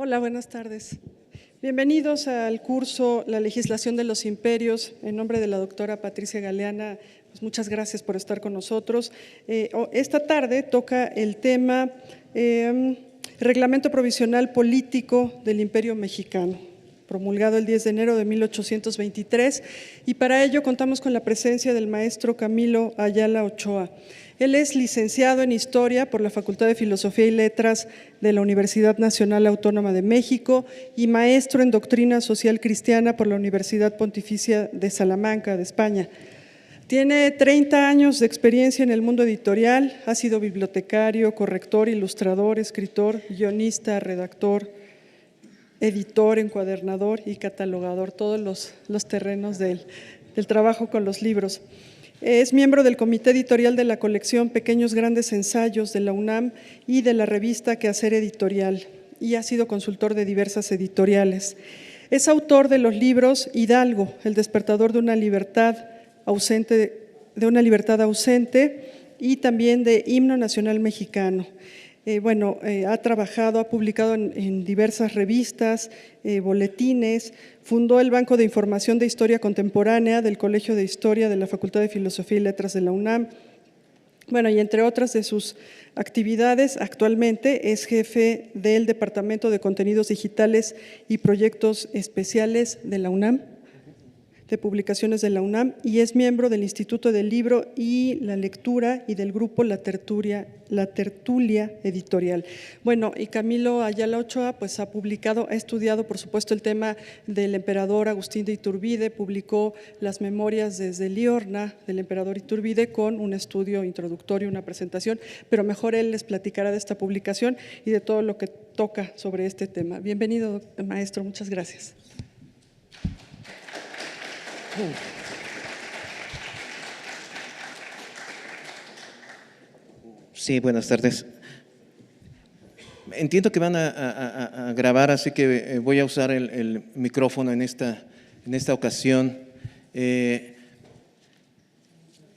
Hola, buenas tardes. Bienvenidos al curso La legislación de los imperios. En nombre de la doctora Patricia Galeana, pues muchas gracias por estar con nosotros. Esta tarde toca el tema Reglamento Provisional Político del Imperio Mexicano, promulgado el 10 de enero de 1823, y para ello contamos con la presencia del maestro Camilo Ayala Ochoa. Él es licenciado en Historia por la Facultad de Filosofía y Letras de la Universidad Nacional Autónoma de México y maestro en Doctrina Social Cristiana por la Universidad Pontificia de Salamanca, de España. Tiene 30 años de experiencia en el mundo editorial, ha sido bibliotecario, corrector, ilustrador, escritor, guionista, redactor, editor, encuadernador y catalogador, todos los terrenos del trabajo con los libros. Es miembro del comité editorial de la colección Pequeños Grandes Ensayos de la UNAM y de la revista Quehacer Editorial, y ha sido consultor de diversas editoriales. Es autor de los libros Hidalgo, El despertador de una libertad ausente, y también de Himno Nacional Mexicano. Ha trabajado, ha publicado en diversas revistas, boletines, fundó el Banco de Información de Historia Contemporánea del Colegio de Historia de la Facultad de Filosofía y Letras de la UNAM. Y entre otras de sus actividades, actualmente es jefe del Departamento de Contenidos Digitales y Proyectos Especiales de la UNAM, de publicaciones de la UNAM, y es miembro del Instituto del Libro y la Lectura y del grupo La Tertulia Editorial. Y Camilo Ayala Ochoa pues ha estudiado por supuesto el tema del emperador Agustín de Iturbide, publicó las memorias desde Liorna del emperador Iturbide con un estudio introductorio, una presentación, pero mejor él les platicará de esta publicación y de todo lo que toca sobre este tema. Bienvenido, maestro, muchas gracias. Sí, buenas tardes. Entiendo que van a grabar, así que voy a usar el micrófono en esta ocasión.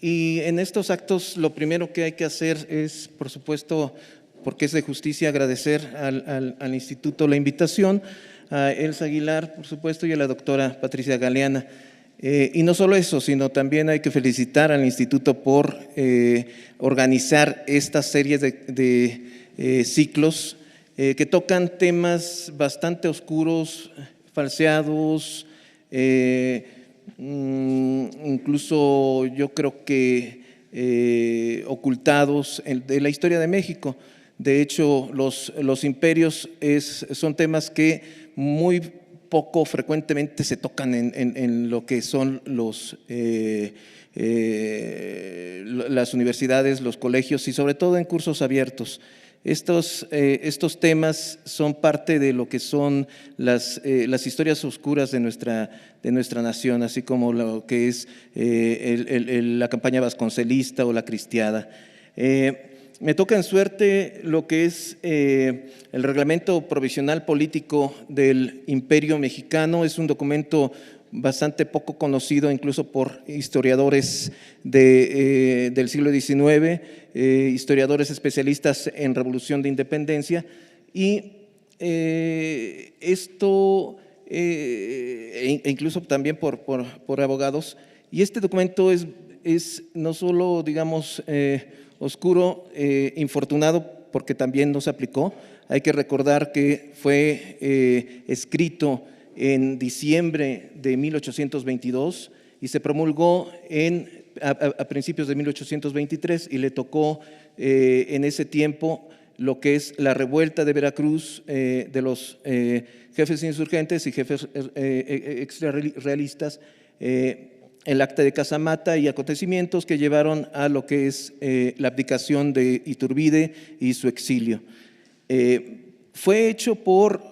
Y en estos actos lo primero que hay que hacer es, por supuesto, porque es de justicia, agradecer al Instituto la invitación, a Elsa Aguilar, por supuesto, y a la doctora Patricia Galeana. Y no solo eso, sino también hay que felicitar al Instituto por organizar esta serie de ciclos que tocan temas bastante oscuros, falseados, incluso yo creo que ocultados de la historia de México. De hecho, los imperios son temas que muy poco frecuentemente se tocan en lo que son las universidades, los colegios y sobre todo en cursos abiertos. Estos temas son parte de lo que son las historias oscuras de nuestra nación, así como lo que es la campaña vasconcelista o la cristiada. Me toca en suerte lo que es el Reglamento Provisional Político del Imperio Mexicano. Es un documento bastante poco conocido, incluso por historiadores del siglo XIX, historiadores especialistas en Revolución de Independencia. Y esto, incluso también por abogados. Y este documento es no solo, digamos, oscuro, infortunado, porque también no se aplicó. Hay que recordar que fue escrito en diciembre de 1822 y se promulgó a principios de 1823 y le tocó en ese tiempo lo que es la revuelta de Veracruz de los jefes insurgentes y jefes exrealistas, el acta de Casamata y acontecimientos que llevaron a lo que es la abdicación de Iturbide y su exilio. Fue hecho por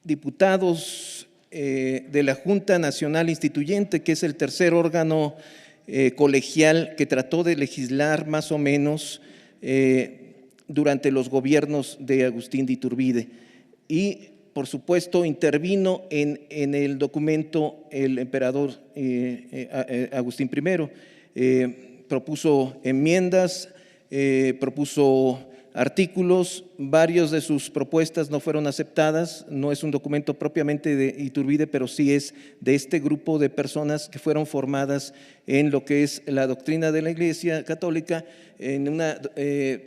diputados de la Junta Nacional Instituyente, que es el tercer órgano colegial que trató de legislar más o menos durante los gobiernos de Agustín de Iturbide. Y por supuesto, intervino en el documento el emperador Agustín I, propuso enmiendas, propuso artículos. Varios de sus propuestas no fueron aceptadas. No es un documento propiamente de Iturbide, pero sí es de este grupo de personas que fueron formadas en lo que es la doctrina de la Iglesia Católica, en una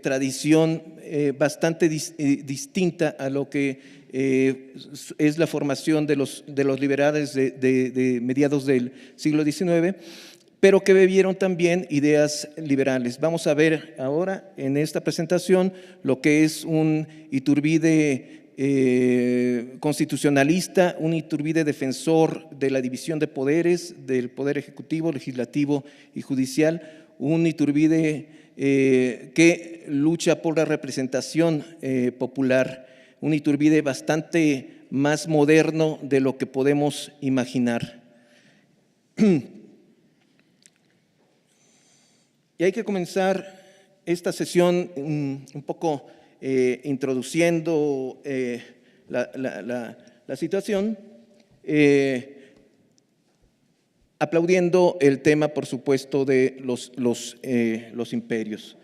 tradición bastante distinta a lo que es la formación de los liberales de mediados del siglo XIX, pero que bebieron también ideas liberales. Vamos a ver ahora en esta presentación lo que es un Iturbide constitucionalista, un Iturbide defensor de la división de poderes, del poder ejecutivo, legislativo y judicial, un Iturbide que lucha por la representación popular, un Iturbide bastante más moderno de lo que podemos imaginar. Y hay que comenzar esta sesión un poco introduciendo la situación, aplaudiendo el tema, por supuesto, de los imperios.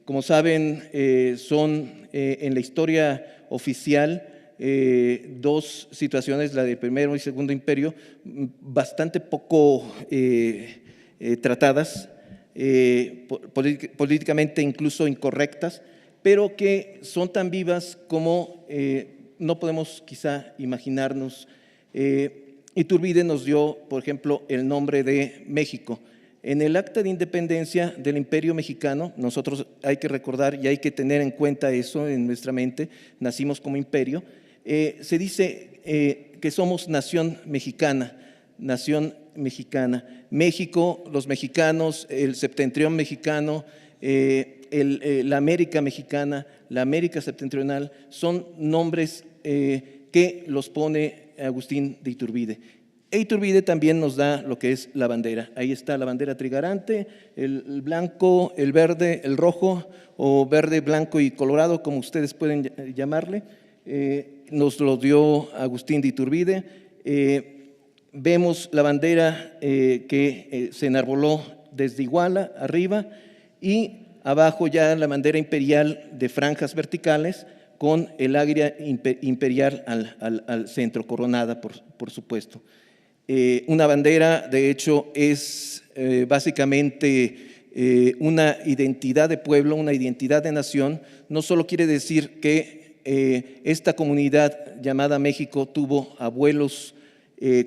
Como saben, son en la historia oficial dos situaciones, la del primero y segundo imperio, bastante poco tratadas, políticamente incluso incorrectas, pero que son tan vivas como no podemos quizá imaginarnos. Iturbide nos dio, por ejemplo, el nombre de México. En el Acta de Independencia del Imperio Mexicano, nosotros hay que recordar y hay que tener en cuenta eso en nuestra mente, nacimos como imperio, se dice que somos nación mexicana, México, los mexicanos, el septentrión mexicano, la América mexicana, la América septentrional, son nombres que los pone Agustín de Iturbide. E Iturbide también nos da lo que es la bandera. Ahí está la bandera trigarante, el blanco, el verde, el rojo, o verde, blanco y colorado, como ustedes pueden llamarle. Nos lo dio Agustín de Iturbide. Vemos la bandera que se enarboló desde Iguala arriba y abajo ya la bandera imperial de franjas verticales con el águila imperial al centro, coronada por supuesto. Una bandera, de hecho, es básicamente una identidad de pueblo, una identidad de nación. No solo quiere decir que esta comunidad llamada México tuvo abuelos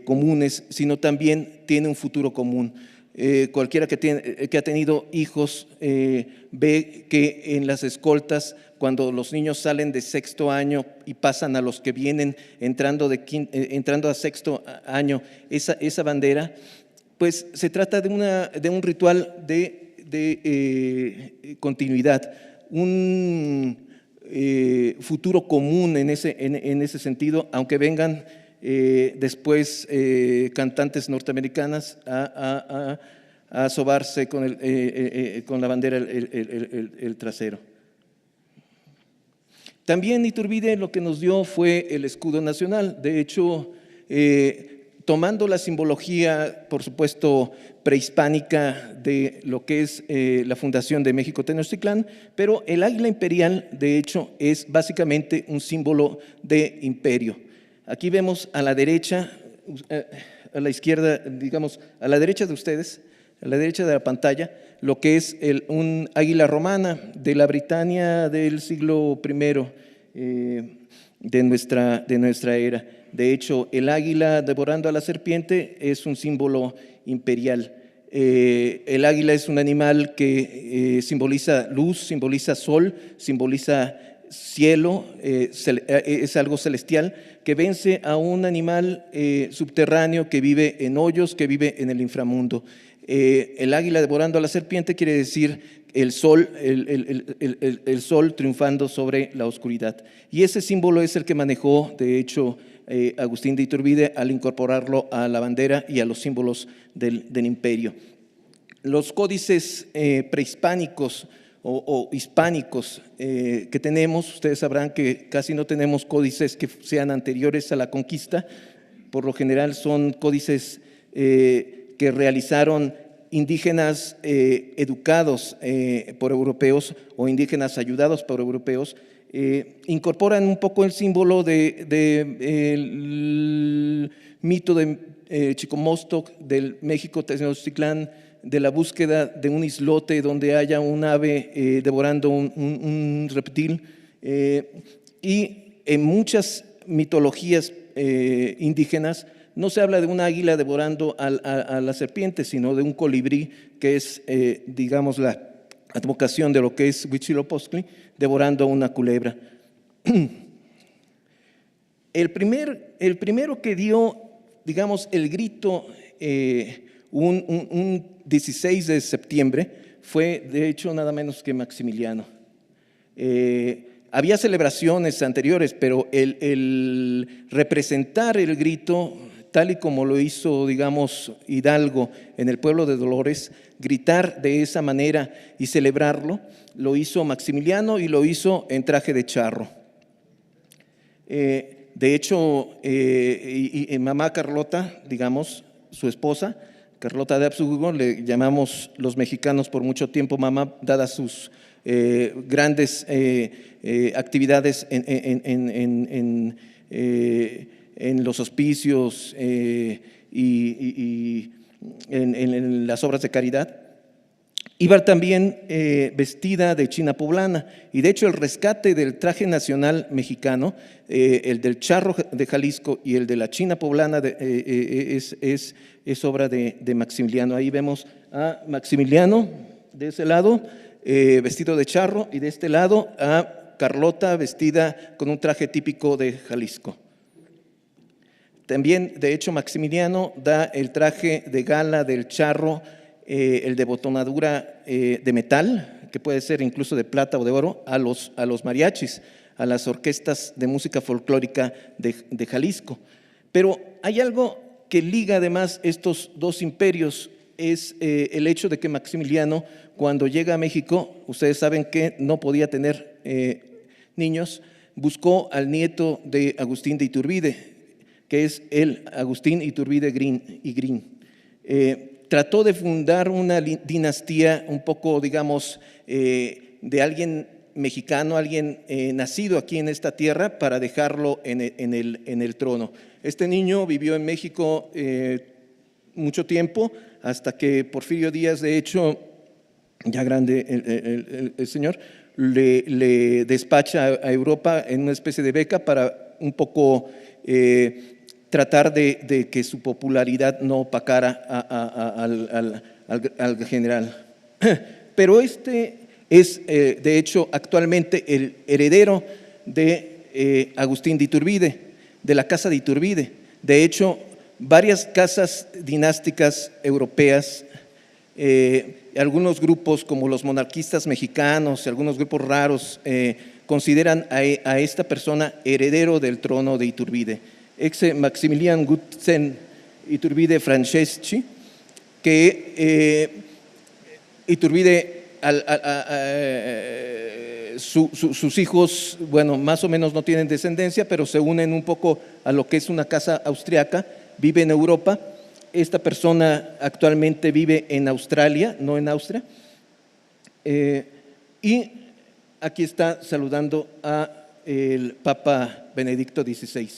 comunes, sino también tiene un futuro común. Cualquiera que ha tenido hijos ve que en las escoltas, cuando los niños salen de sexto año y pasan a los que vienen entrando a sexto año, esa bandera, pues se trata de un ritual de continuidad, un futuro común en ese sentido, aunque vengan después cantantes norteamericanas a sobarse con la bandera el trasero. También Iturbide lo que nos dio fue el escudo nacional. De hecho, tomando la simbología, por supuesto, prehispánica de lo que es la fundación de México Tenochtitlán, pero el águila imperial, de hecho, es básicamente un símbolo de imperio. Aquí vemos a la derecha, a la izquierda, digamos, a la derecha de ustedes, a la derecha de la pantalla, lo que es un águila romana de la Britania del siglo I de nuestra era. De hecho, el águila devorando a la serpiente es un símbolo imperial. El águila es un animal que simboliza luz, simboliza sol, simboliza cielo, es algo celestial que vence a un animal subterráneo que vive en hoyos, que vive en el inframundo. El águila devorando a la serpiente quiere decir el sol triunfando sobre la oscuridad. Y ese símbolo es el que manejó, de hecho, Agustín de Iturbide al incorporarlo a la bandera y a los símbolos del imperio. Los códices prehispánicos o hispánicos que tenemos, ustedes sabrán que casi no tenemos códices que sean anteriores a la conquista. Por lo general son códices que realizaron indígenas educados por europeos o indígenas ayudados por europeos, incorporan un poco el símbolo del mito de Chicomostoc, del México Tenochtitlán, de la búsqueda de un islote donde haya un ave devorando un reptil. Y en muchas mitologías indígenas no se habla de un águila devorando a la serpiente, sino de un colibrí, que es, digamos, la advocación de lo que es Huitzilopochtli, devorando a una culebra. El primero que dio, digamos, el grito un 16 de septiembre fue, de hecho, nada menos que Maximiliano. Había celebraciones anteriores, pero el representar el grito, tal y como lo hizo, digamos, Hidalgo en el pueblo de Dolores, gritar de esa manera y celebrarlo, lo hizo Maximiliano y lo hizo en traje de charro. De hecho, mamá Carlota, digamos, su esposa, Carlota de Habsburgo, le llamamos los mexicanos por mucho tiempo mamá, dadas sus grandes actividades en los hospicios y en las obras de caridad. Iba también vestida de china poblana, y de hecho el rescate del traje nacional mexicano, el del charro de Jalisco y el de la china poblana es obra de Maximiliano. Ahí vemos a Maximiliano de ese lado, vestido de charro, y de este lado a Carlota vestida con un traje típico de Jalisco. También, de hecho, Maximiliano da el traje de gala del charro, el de botonadura de metal, que puede ser incluso de plata o de oro, a los mariachis, a las orquestas de música folclórica de Jalisco. Pero hay algo que liga además estos dos imperios, es el hecho de que Maximiliano, cuando llega a México, ustedes saben que no podía tener niños, buscó al nieto de Agustín de Iturbide, que es el Agustín Iturbide Green. Trató de fundar una dinastía un poco, digamos, de alguien mexicano, alguien nacido aquí en esta tierra, para dejarlo en el trono. Este niño vivió en México mucho tiempo, hasta que Porfirio Díaz, de hecho, ya grande el señor, le despacha a Europa en una especie de beca para un poco tratar de que su popularidad no opacara al general. Pero este es, de hecho, actualmente el heredero de Agustín de Iturbide, de la casa de Iturbide. De hecho, varias casas dinásticas europeas, algunos grupos como los monarquistas mexicanos y algunos grupos raros consideran a esta persona heredero del trono de Iturbide. Ex Maximilian Gutzen Iturbide Franceschi, que Iturbide, sus hijos, bueno, más o menos no tienen descendencia, pero se unen un poco a lo que es una casa austriaca, vive en Europa. Esta persona actualmente vive en Australia, no en Austria, y aquí está saludando a el Papa Benedicto XVI.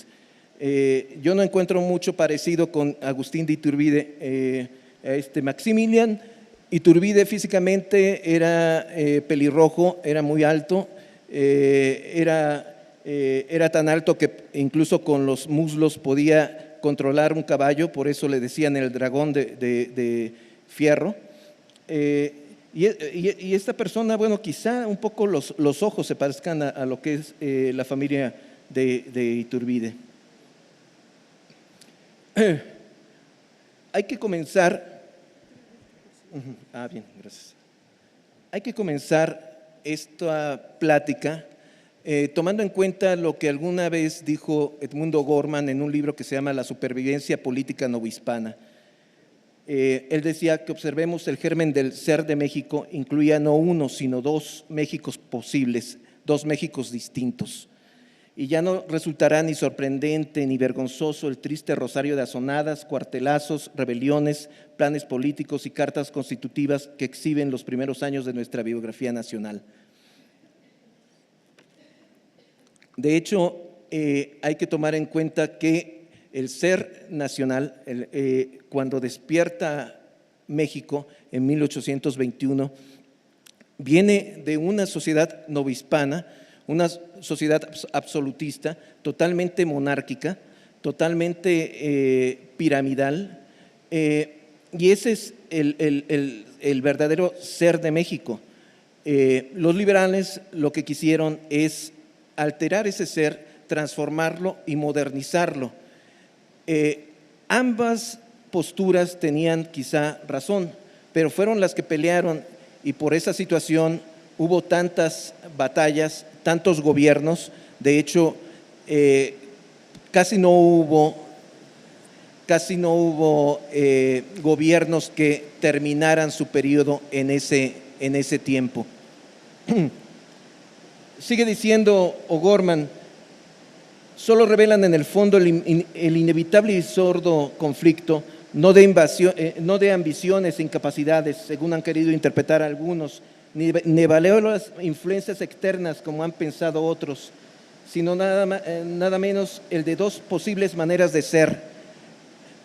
Yo no encuentro mucho parecido con Agustín de Iturbide. Maximilian Iturbide físicamente era pelirrojo, era muy alto, era tan alto que incluso con los muslos podía controlar un caballo, por eso le decían el dragón de fierro. Y esta persona, bueno, quizá un poco los ojos se parezcan a lo que es la familia de Iturbide. Hay que comenzar. Bien, gracias. Hay que comenzar esta plática tomando en cuenta lo que alguna vez dijo Edmundo Gorman en un libro que se llama La supervivencia política novohispana. Él decía que observemos el germen del ser de México incluía no uno, sino dos Méxicos posibles, dos Méxicos distintos. y ya no resultará ni sorprendente ni vergonzoso el triste rosario de azonadas, cuartelazos, rebeliones, planes políticos y cartas constitutivas que exhiben los primeros años de nuestra biografía nacional. De hecho, hay que tomar en cuenta que el ser nacional, cuando despierta México en 1821, viene de una sociedad novohispana, una sociedad absolutista, totalmente monárquica, totalmente piramidal, y ese es el verdadero ser de México. Los liberales lo que quisieron es alterar ese ser, transformarlo y modernizarlo. Ambas posturas tenían quizá razón, pero fueron las que pelearon, y por esa situación hubo tantas batallas, tantos gobiernos. De hecho, casi no hubo gobiernos que terminaran su periodo en ese tiempo. Sigue diciendo O'Gorman: solo revelan en el fondo el inevitable y sordo conflicto, no de ambiciones e incapacidades, según han querido interpretar algunos, ni benévolas influencias externas, como han pensado otros, sino nada menos el de dos posibles maneras de ser.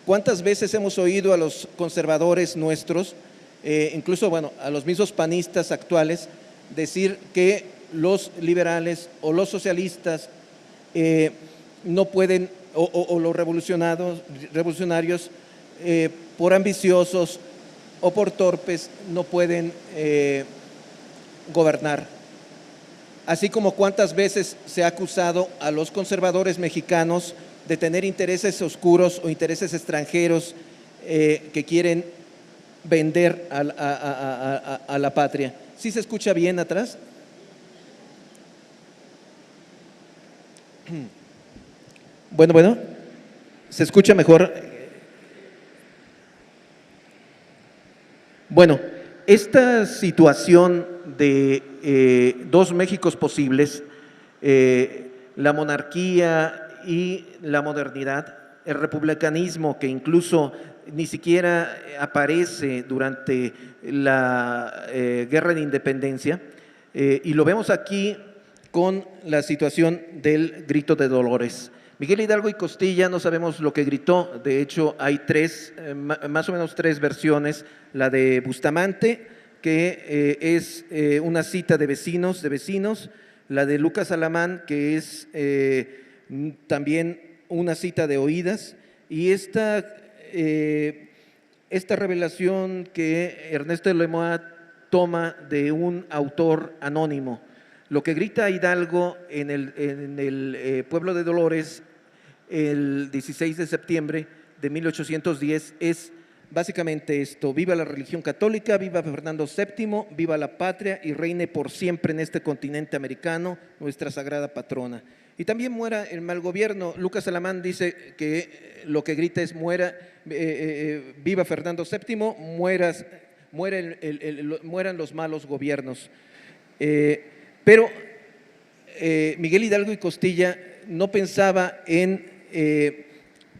¿Cuántas veces hemos oído a los conservadores nuestros, incluso a los mismos panistas actuales, decir que los liberales o los socialistas no pueden, o los revolucionarios, por ambiciosos o por torpes, no pueden gobernar? Así como cuántas veces se ha acusado a los conservadores mexicanos de tener intereses oscuros o intereses extranjeros que quieren vender a la patria. ¿Sí se escucha bien atrás? Bueno, ¿se escucha mejor? Bueno, esta situación de dos Méxicos posibles, la monarquía y la modernidad, el republicanismo, que incluso ni siquiera aparece durante la Guerra de Independencia, y lo vemos aquí con la situación del grito de Dolores. Miguel Hidalgo y Costilla no sabemos lo que gritó. De hecho, hay más o menos tres versiones: la de Bustamante, que es una cita de vecinos, la de Lucas Alamán, que es también una cita de oídas, y esta revelación que Ernesto de Lemoine toma de un autor anónimo. Lo que grita Hidalgo en el pueblo de Dolores el 16 de septiembre de 1810 es básicamente esto: viva la religión católica, viva Fernando VII, viva la patria y reine por siempre en este continente americano nuestra sagrada patrona. Y también muera el mal gobierno. Lucas Alamán dice que lo que grita es viva Fernando VII, mueran los malos gobiernos. Pero Miguel Hidalgo y Costilla no pensaba en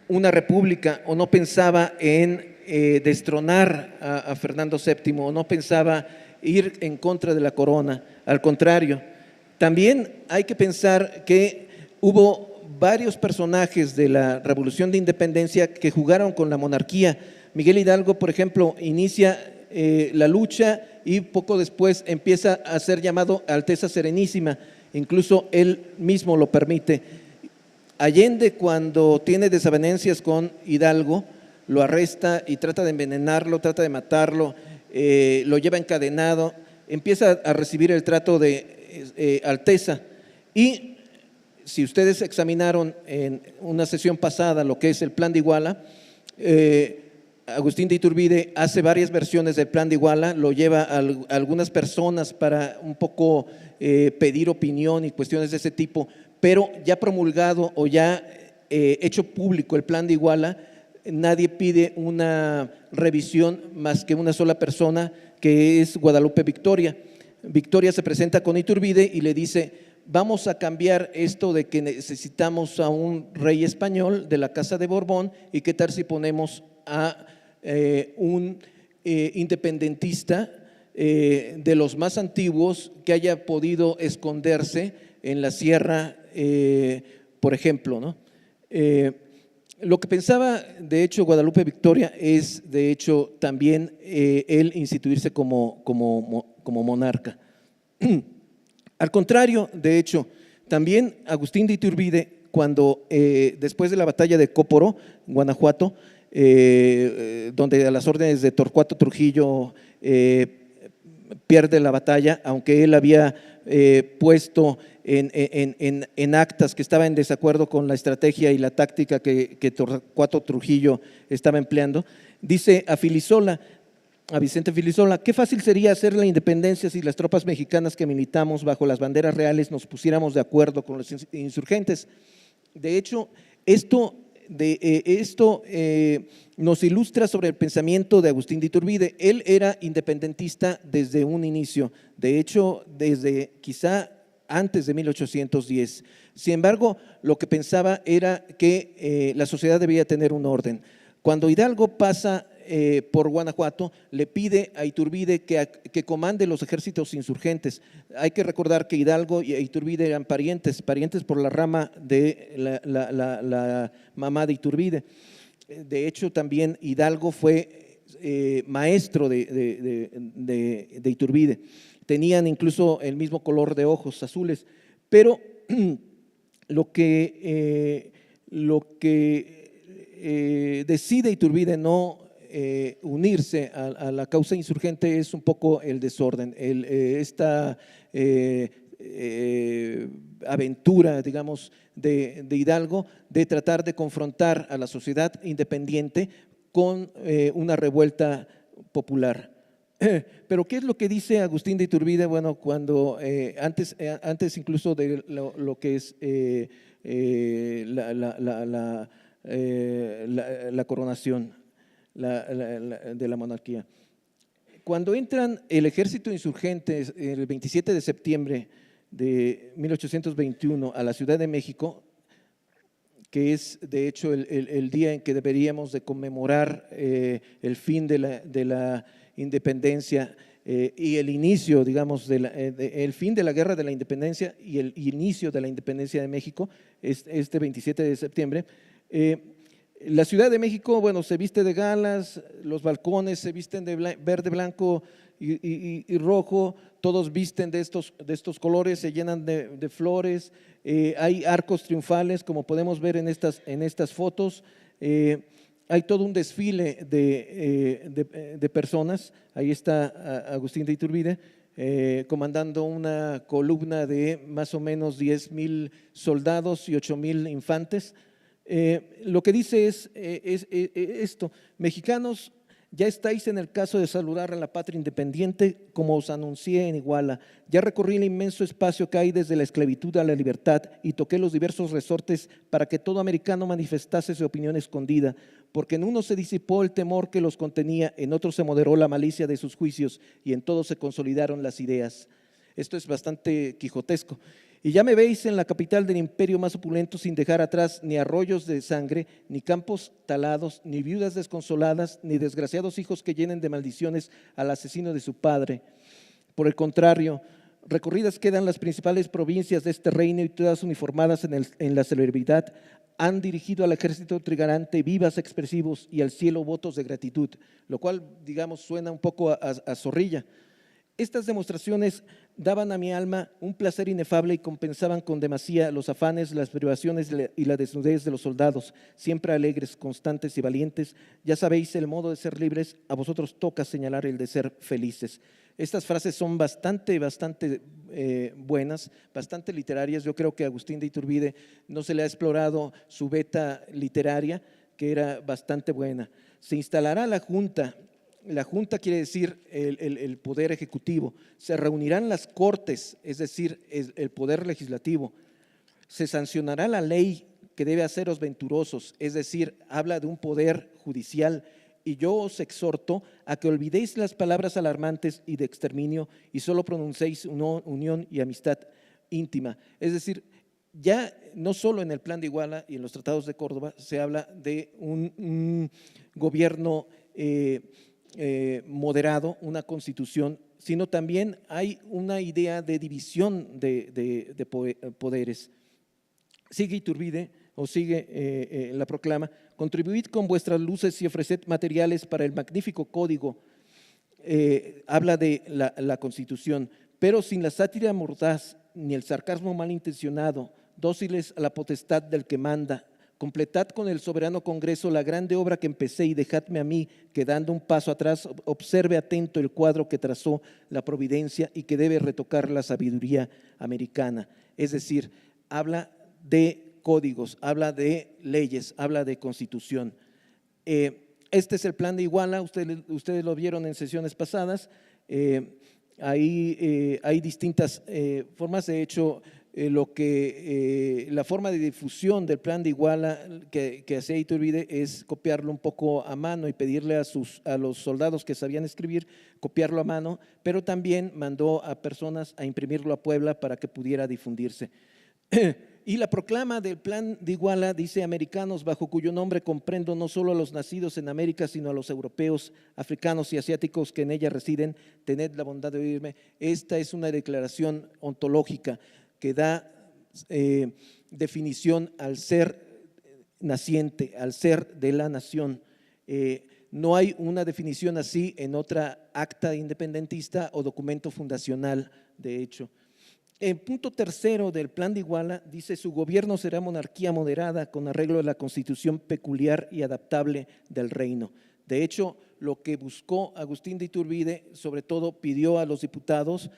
una república, o no pensaba en destronar a Fernando VII, o no pensaba ir en contra de la corona. Al contrario, también hay que pensar que hubo varios personajes de la Revolución de Independencia que jugaron con la monarquía. Miguel Hidalgo, por ejemplo, inicia la lucha y poco después empieza a ser llamado Alteza Serenísima, incluso él mismo lo permite. Allende, cuando tiene desavenencias con Hidalgo, lo arresta y trata de envenenarlo, trata de matarlo, lo lleva encadenado, empieza a recibir el trato de Alteza. Y si ustedes examinaron en una sesión pasada lo que es el Plan de Iguala, Agustín de Iturbide hace varias versiones del Plan de Iguala, lo lleva a algunas personas para un poco pedir opinión y cuestiones de ese tipo, pero ya promulgado o ya hecho público el Plan de Iguala, nadie pide una revisión más que una sola persona, que es Guadalupe Victoria. Victoria se presenta con Iturbide y le dice: vamos a cambiar esto de que necesitamos a un rey español de la Casa de Borbón y qué tal si ponemos a un independentista de los más antiguos que haya podido esconderse en la sierra, por ejemplo, ¿no? Lo que pensaba, de hecho, Guadalupe Victoria es, de hecho, también él instituirse como monarca. Al contrario, de hecho, también Agustín de Iturbide, cuando después de la batalla de Cóporo, Guanajuato, donde a las órdenes de Torcuato Trujillo pierde la batalla, aunque él había puesto en actas que estaba en desacuerdo con la estrategia y la táctica que Torcuato Trujillo estaba empleando, dice a Vicente Filisola: qué fácil sería hacer la independencia si las tropas mexicanas que militamos bajo las banderas reales nos pusiéramos de acuerdo con los insurgentes. De hecho, esto nos ilustra sobre el pensamiento de Agustín de Iturbide. Él era independentista desde un inicio, de hecho, desde quizá antes de 1810. Sin embargo, lo que pensaba era que la sociedad debía tener un orden. Cuando Hidalgo pasa por Guanajuato, le pide a Iturbide que comande los ejércitos insurgentes. Hay que recordar que Hidalgo y Iturbide eran parientes por la rama de la mamá de Iturbide. De hecho, también Hidalgo fue maestro de Iturbide. Tenían incluso el mismo color de ojos, azules, pero lo que decide Iturbide no unirse a la causa insurgente es un poco el desorden, esta aventura, digamos, de Hidalgo de tratar de confrontar a la sociedad independiente con una revuelta popular. Pero ¿qué es lo que dice Agustín de Iturbide? Bueno, cuando antes incluso de lo que es la coronación de la monarquía. Cuando entran el ejército insurgente el 27 de septiembre de 1821 a la Ciudad de México, que es de hecho el día en que deberíamos de conmemorar el fin de la independencia y el inicio, digamos, el fin de la guerra de la independencia y el inicio de la independencia de México, este 27 de septiembre. La Ciudad de México, bueno, se viste de galas, los balcones se visten de verde, blanco y rojo, todos visten de estos colores, se llenan de flores, hay arcos triunfales, como podemos ver en estas fotos. Hay todo un desfile de personas. Ahí está Agustín de Iturbide comandando una columna de más o menos 10,000 soldados y 8,000 infantes. Lo que dice es esto: mexicanos, ya estáis en el caso de saludar a la patria independiente como os anuncié en Iguala. Ya recorrí el inmenso espacio que hay desde la esclavitud a la libertad y toqué los diversos resortes para que todo americano manifestase su opinión escondida, porque en unos se disipó el temor que los contenía, en otros se moderó la malicia de sus juicios y en todos se consolidaron las ideas. Esto es bastante quijotesco. Y ya me veis en la capital del imperio más opulento, sin dejar atrás ni arroyos de sangre, ni campos talados, ni viudas desconsoladas, ni desgraciados hijos que llenen de maldiciones al asesino de su padre. Por el contrario, recorridas quedan las principales provincias de este reino y todas uniformadas en la celebridad han dirigido al ejército trigarante vivas expresivos y al cielo votos de gratitud, lo cual, digamos, suena un poco a zorrilla. Estas demostraciones daban a mi alma un placer inefable y compensaban con demasía los afanes, las privaciones y la desnudez de los soldados, siempre alegres, constantes y valientes. Ya sabéis el modo de ser libres, a vosotros toca señalar el de ser felices. Estas frases son bastante buenas, bastante literarias. Yo creo que a Agustín de Iturbide no se le ha explorado su beta literaria, que era bastante buena. Se instalará la Junta. La Junta quiere decir el poder ejecutivo. Se reunirán las cortes, es decir, el poder legislativo. Se sancionará la ley que debe haceros venturosos, es decir, habla de un poder judicial. Y yo os exhorto a que olvidéis las palabras alarmantes y de exterminio y solo pronunciéis unión y amistad. íntima. Es decir, ya no solo en el Plan de Iguala y en los tratados de Córdoba se habla de un gobierno moderado, una constitución, sino también hay una idea de división de poderes. Sigue Iturbide, o sigue la proclama: contribuid con vuestras luces y ofreced materiales para el magnífico código. Habla de la Constitución, pero sin la sátira mordaz ni el sarcasmo malintencionado, dóciles a la potestad del que manda. Completad con el soberano Congreso la grande obra que empecé y dejadme a mí, que dando un paso atrás observe atento el cuadro que trazó la providencia y que debe retocar la sabiduría americana. Es decir, habla de códigos, habla de leyes, habla de constitución. Este es el Plan de Iguala, ustedes lo vieron en sesiones pasadas. Hay distintas formas. De hecho, la forma de difusión del Plan de Iguala que hacía Iturbide es copiarlo un poco a mano y pedirle a los soldados que sabían escribir copiarlo a mano, pero también mandó a personas a imprimirlo a Puebla para que pudiera difundirse. Y la proclama del Plan de Iguala dice: americanos, bajo cuyo nombre comprendo no solo a los nacidos en América, sino a los europeos, africanos y asiáticos que en ella residen, tened la bondad de oírme. Esta es una declaración ontológica que da definición al ser naciente, al ser de la nación. No hay una definición así en otra acta independentista o documento fundacional, de hecho. El punto tercero del Plan de Iguala dice: su gobierno será monarquía moderada con arreglo a la constitución peculiar y adaptable del reino. De hecho, lo que buscó Agustín de Iturbide, sobre todo pidió a los diputados,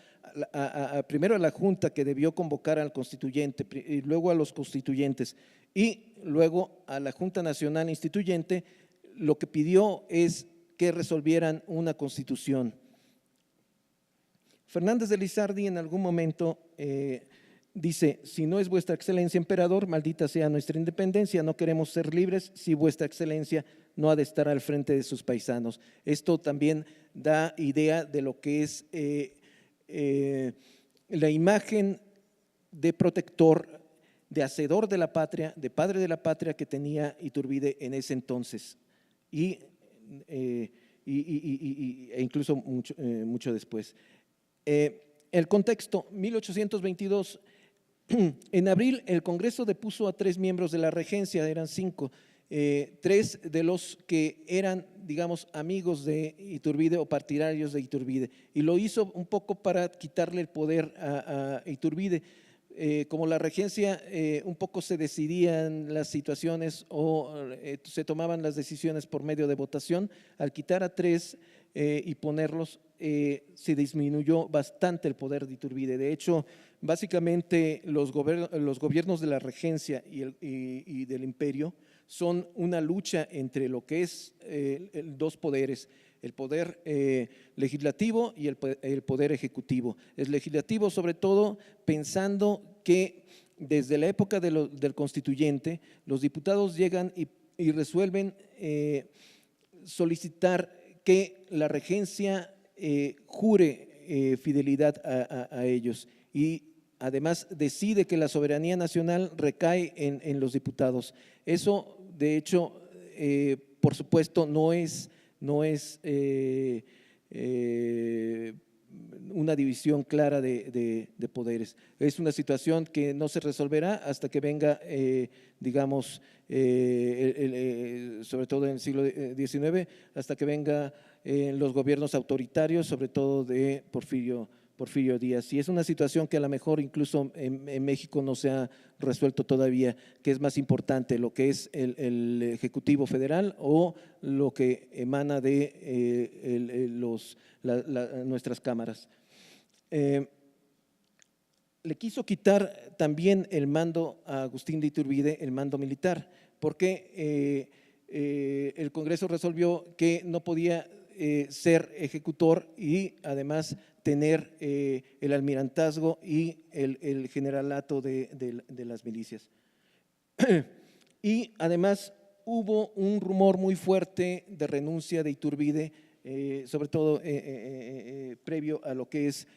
primero a la Junta, que debió convocar al constituyente, y luego a los constituyentes, y luego a la Junta Nacional Instituyente, lo que pidió es que resolvieran una constitución. Fernández de Lizardi en algún momento dice: si no es vuestra excelencia emperador, maldita sea nuestra independencia, no queremos ser libres si vuestra excelencia no ha de estar al frente de sus paisanos. Esto también da idea de lo que es la imagen de protector, de hacedor de la patria, de padre de la patria que tenía Iturbide en ese entonces e incluso mucho después. El contexto: 1822, en abril el Congreso depuso a 3 miembros de la regencia, eran 5, 3 de los que eran, digamos, amigos de Iturbide o partidarios de Iturbide, y lo hizo un poco para quitarle el poder a Iturbide. Como la regencia un poco se decidían las situaciones o se tomaban las decisiones por medio de votación, al quitar a 3 y ponerlos, se disminuyó bastante el poder de Iturbide. De hecho, básicamente los gobiernos de la regencia y del imperio son una lucha entre lo que es dos poderes: el poder legislativo y el poder ejecutivo. El legislativo, sobre todo, pensando que desde la época del constituyente, los diputados llegan y resuelven solicitar que la regencia jure fidelidad a ellos, y además decide que la soberanía nacional recae en los diputados. Eso, de hecho, por supuesto, no es una división clara de poderes. Es una situación que no se resolverá hasta que venga, digamos, sobre todo en el siglo XIX, hasta que venga los gobiernos autoritarios, sobre todo de Porfirio Díaz. Y es una situación que a lo mejor incluso en México no se ha resuelto todavía, que es más importante lo que es el Ejecutivo Federal o lo que emana de nuestras cámaras. Le quiso quitar también el mando a Agustín de Iturbide, el mando militar, porque el Congreso resolvió que no podía ser ejecutor y además tener el almirantazgo y el generalato de las milicias. Y además hubo un rumor muy fuerte de renuncia de Iturbide, sobre todo previo a lo que es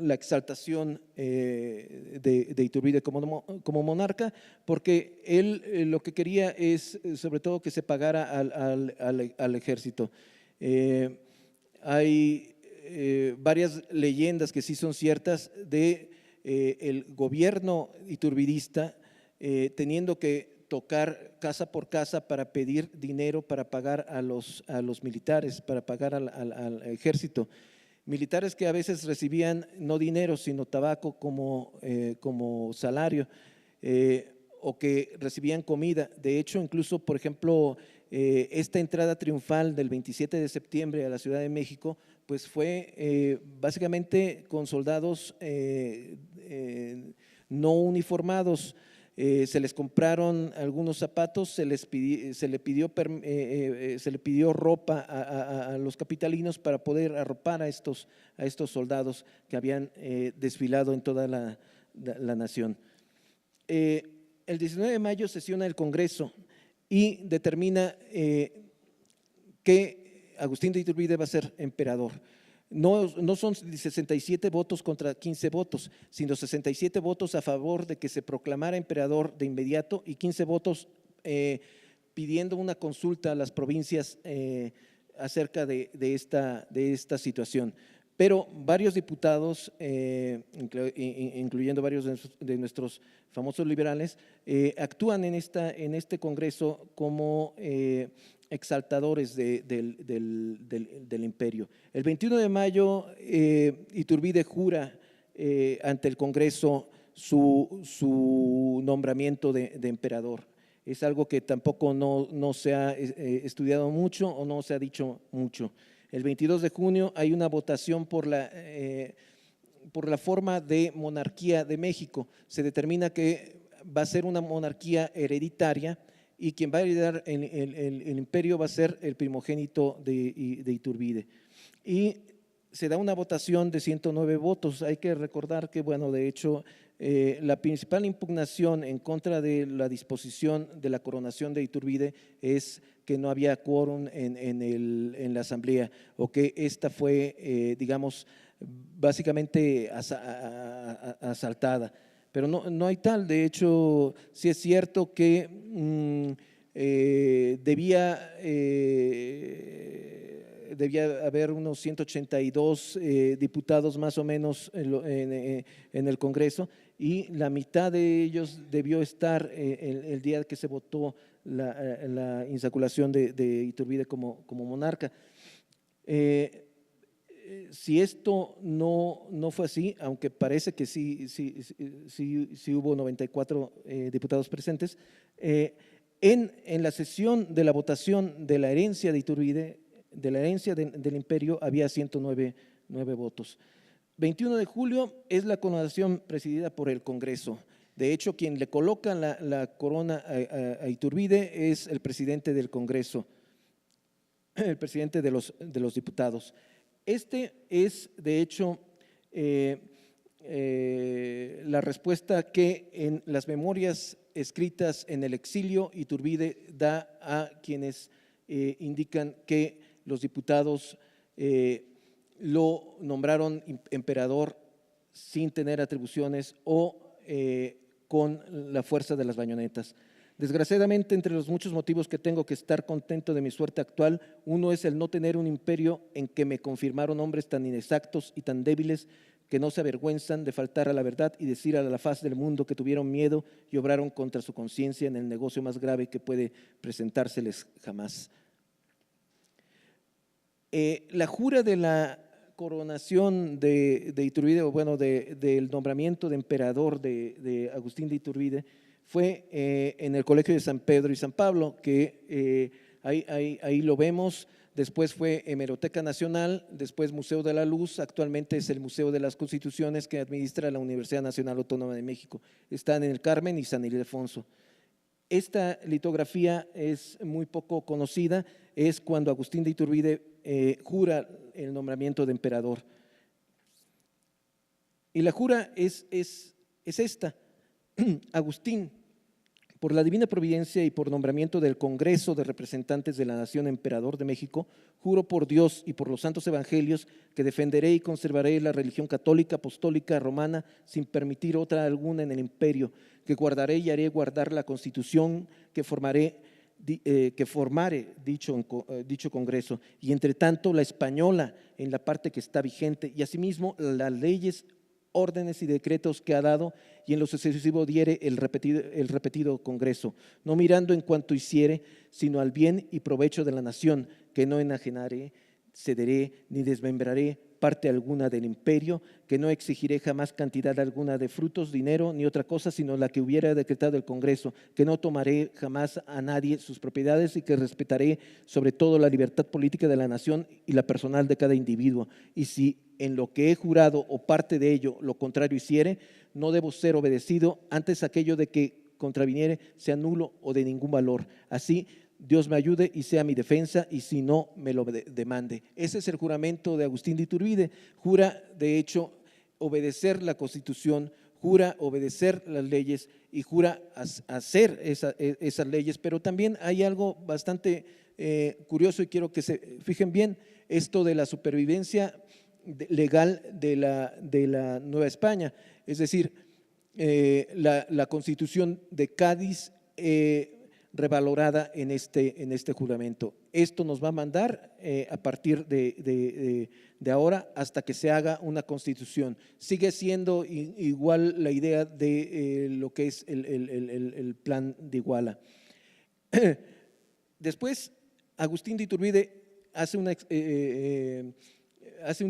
la exaltación de Iturbide como monarca, porque él lo que quería es sobre todo que se pagara al ejército. Hay varias leyendas que sí son ciertas de el gobierno iturbidista teniendo que tocar casa por casa para pedir dinero para pagar a los militares, para pagar al ejército. Militares que a veces recibían no dinero, sino tabaco como salario, o que recibían comida. De hecho, incluso, por ejemplo, esta entrada triunfal del 27 de septiembre a la Ciudad de México, pues fue básicamente con soldados no uniformados. Se les compraron algunos zapatos, se le pidió ropa a los capitalinos para poder arropar a estos soldados que habían desfilado en toda la nación. El 19 de mayo sesiona el Congreso y determina que Agustín de Iturbide va a ser emperador. No son 67 votos contra 15 votos, sino 67 votos a favor de que se proclamara emperador de inmediato y 15 votos pidiendo una consulta a las provincias acerca de esta situación. Pero varios diputados, incluyendo varios de nuestros famosos liberales, actúan en este Congreso como exaltadores del imperio. El 21 de mayo, Iturbide jura ante el Congreso su nombramiento de emperador. Es algo que tampoco no se ha estudiado mucho o no se ha dicho mucho. El 22 de junio hay una votación por la forma de monarquía de México. Se determina que va a ser una monarquía hereditaria y quien va a heredar el imperio va a ser el primogénito de Iturbide. Y se da una votación de 109 votos. Hay que recordar que, bueno, de hecho, la principal impugnación en contra de la disposición de la coronación de Iturbide es que no había quórum en la asamblea, o que esta fue, digamos, básicamente asaltada. Pero no hay tal. De hecho, sí es cierto que debía haber unos 182 diputados más o menos en el Congreso, y la mitad de ellos debió estar el día que se votó la insaculación de Iturbide como monarca. Si esto no fue así, aunque parece que sí hubo 94 diputados presentes, en la sesión de la votación de la herencia de Iturbide, de la herencia del imperio, había 109 votos. 21 de julio es la coronación presidida por el Congreso. De hecho, quien le coloca la corona a Iturbide es el presidente del Congreso, el presidente de los diputados. Este es, de hecho, la respuesta que en las memorias escritas en el exilio Iturbide da a quienes indican que los diputados lo nombraron emperador sin tener atribuciones o con la fuerza de las bayonetas. Desgraciadamente, entre los muchos motivos que tengo que estar contento de mi suerte actual, uno es el no tener un imperio en que me confirmaron hombres tan inexactos y tan débiles que no se avergüenzan de faltar a la verdad y decir a la faz del mundo que tuvieron miedo y obraron contra su conciencia en el negocio más grave que puede presentárseles jamás. La jura de la coronación de Iturbide, o bueno, del nombramiento de emperador de Agustín de Iturbide, fue en el Colegio de San Pedro y San Pablo, que ahí lo vemos. Después fue Hemeroteca Nacional, después Museo de la Luz, actualmente es el Museo de las Constituciones que administra la Universidad Nacional Autónoma de México. Están en el Carmen y San Ildefonso. Esta litografía es muy poco conocida, es cuando Agustín de Iturbide jura el nombramiento de emperador. Y la jura es esta: Agustín, Por la divina providencia y por nombramiento del Congreso de Representantes de la Nación Emperador de México, juro por Dios y por los santos evangelios que defenderé y conservaré la religión católica, apostólica, romana, sin permitir otra alguna en el imperio, que guardaré y haré guardar la Constitución que formare dicho Congreso, y entre tanto la española en la parte que está vigente, y asimismo las leyes, órdenes y decretos que ha dado, y en lo sucesivo diere el repetido Congreso, no mirando en cuanto hiciere, sino al bien y provecho de la nación, que no enajenaré, cederé, ni desmembraré parte alguna del imperio, que no exigiré jamás cantidad alguna de frutos, dinero, ni otra cosa, sino la que hubiera decretado el Congreso, que no tomaré jamás a nadie sus propiedades y que respetaré sobre todo la libertad política de la nación y la personal de cada individuo. Y si en lo que he jurado o parte de ello lo contrario hiciere, no debo ser obedecido, antes aquello de que contraviniere sea nulo o de ningún valor. Así Dios me ayude y sea mi defensa, y si no, me lo demande. Ese es el juramento de Agustín de Iturbide. Jura, de hecho, obedecer la Constitución, jura obedecer las leyes y jura hacer esas leyes. Pero también hay algo bastante curioso y quiero que se fijen bien, esto de la supervivencia legal de la Nueva España. Es decir, la Constitución de Cádiz revalorada en este juramento. Esto nos va a mandar a partir de ahora hasta que se haga una constitución. Sigue siendo igual la idea de lo que es el plan de Iguala. Después, Agustín de Iturbide hace un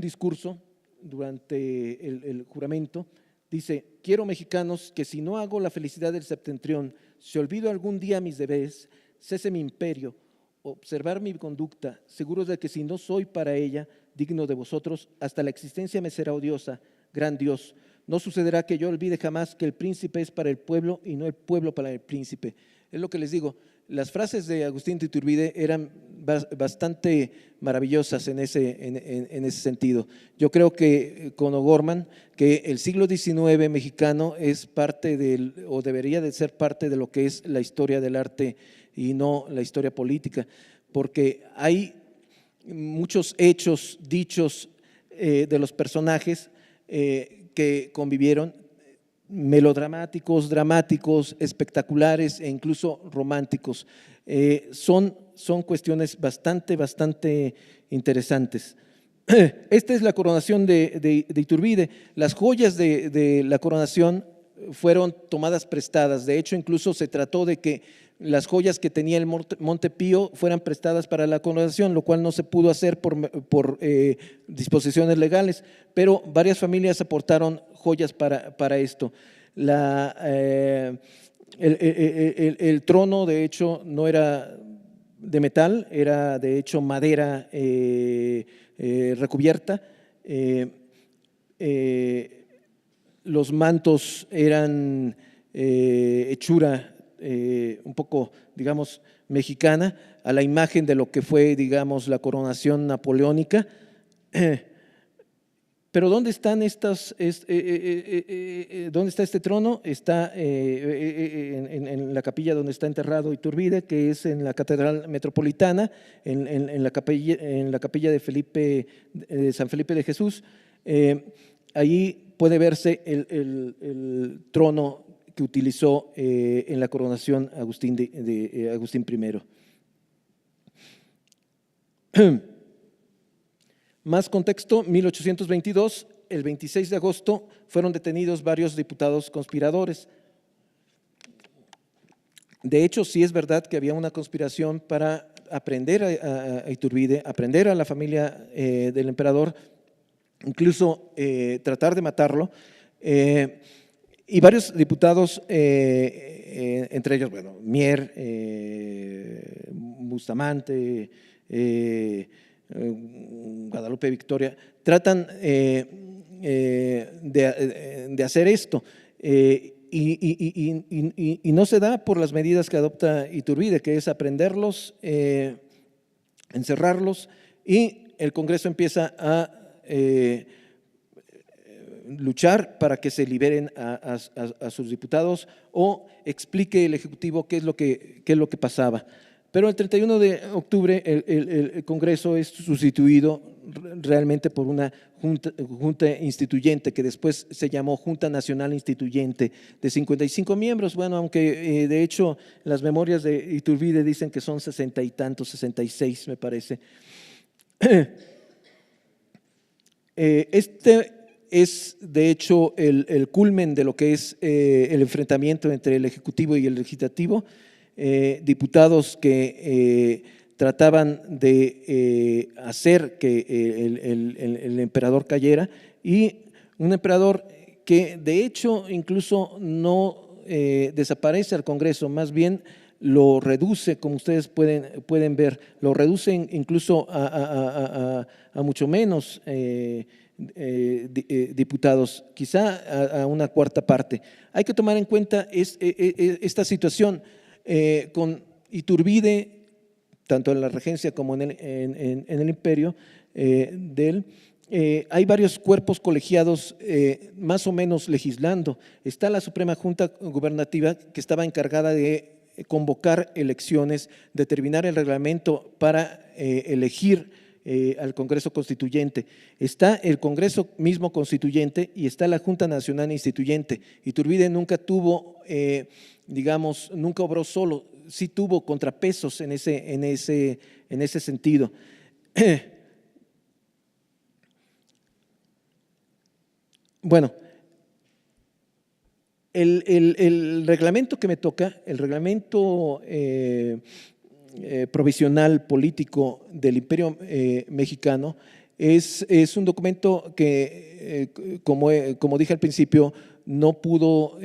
discurso durante el juramento. Dice: quiero, mexicanos, que si no hago la felicidad del septentrión, si olvido algún día mis deberes, cese mi imperio, observar mi conducta, seguros de que si no soy para ella digno de vosotros, hasta la existencia me será odiosa, gran Dios. No sucederá que yo olvide jamás que el príncipe es para el pueblo y no el pueblo para el príncipe. Es lo que les digo, las frases de Agustín de Iturbide eran bastante maravillosas en ese sentido. Yo creo que con O'Gorman, que el siglo XIX mexicano es parte o debería de ser parte de lo que es la historia del arte y no la historia política, porque hay muchos hechos, dichos de los personajes que convivieron, melodramáticos, dramáticos, espectaculares e incluso románticos. Son cuestiones bastante interesantes. Esta es la coronación de Iturbide. Las joyas de la coronación fueron tomadas prestadas. De hecho, incluso se trató de que las joyas que tenía el Monte Pío fueran prestadas para la coronación, lo cual no se pudo hacer por disposiciones legales, pero varias familias aportaron joyas para esto. El trono, de hecho, no era de metal, era de hecho madera recubierta. Los mantos eran hechura un poco, digamos, mexicana, a la imagen de lo que fue, digamos, la coronación napoleónica. Pero ¿dónde están ¿dónde está este trono? Está en la capilla donde está enterrado Iturbide, que es en la Catedral Metropolitana, en la capilla de San Felipe de Jesús. Allí puede verse el trono que utilizó en la coronación Agustín I. Más contexto: 1822, el 26 de agosto, fueron detenidos varios diputados conspiradores. De hecho, sí es verdad que había una conspiración para aprender a Iturbide, aprender a la familia del emperador, incluso tratar de matarlo. Y varios diputados, entre ellos, bueno, Mier, Bustamante, Guadalupe Victoria, tratan de hacer esto y no se da por las medidas que adopta Iturbide, que es aprenderlos, encerrarlos, y el Congreso empieza a luchar para que se liberen a sus diputados o explique el Ejecutivo qué es lo que pasaba. Pero el 31 de octubre el Congreso es sustituido realmente por una junta instituyente que después se llamó Junta Nacional Instituyente de 55 miembros. Bueno, aunque de hecho las memorias de Iturbide dicen que son 60 y tantos, 66 me parece. Este es de hecho el culmen de lo que es el enfrentamiento entre el Ejecutivo y el Legislativo. Diputados que trataban de hacer que el emperador cayera, y un emperador que de hecho incluso no desaparece al Congreso, más bien lo reduce, como ustedes pueden ver, lo reduce incluso a mucho menos diputados, quizá a una cuarta parte. Hay que tomar en cuenta esta situación. Con Iturbide, tanto en la regencia como en el imperio hay varios cuerpos colegiados más o menos legislando. Está la Suprema Junta Gubernativa, que estaba encargada de convocar elecciones, determinar el reglamento para elegir al Congreso Constituyente. Está el Congreso mismo Constituyente y está la Junta Nacional Instituyente. Iturbide nunca tuvo, digamos, nunca obró solo, sí tuvo contrapesos en ese sentido. Bueno, el reglamento que me toca, el reglamento provisional político del Imperio Mexicano, es un documento que, como dije al principio, no pudo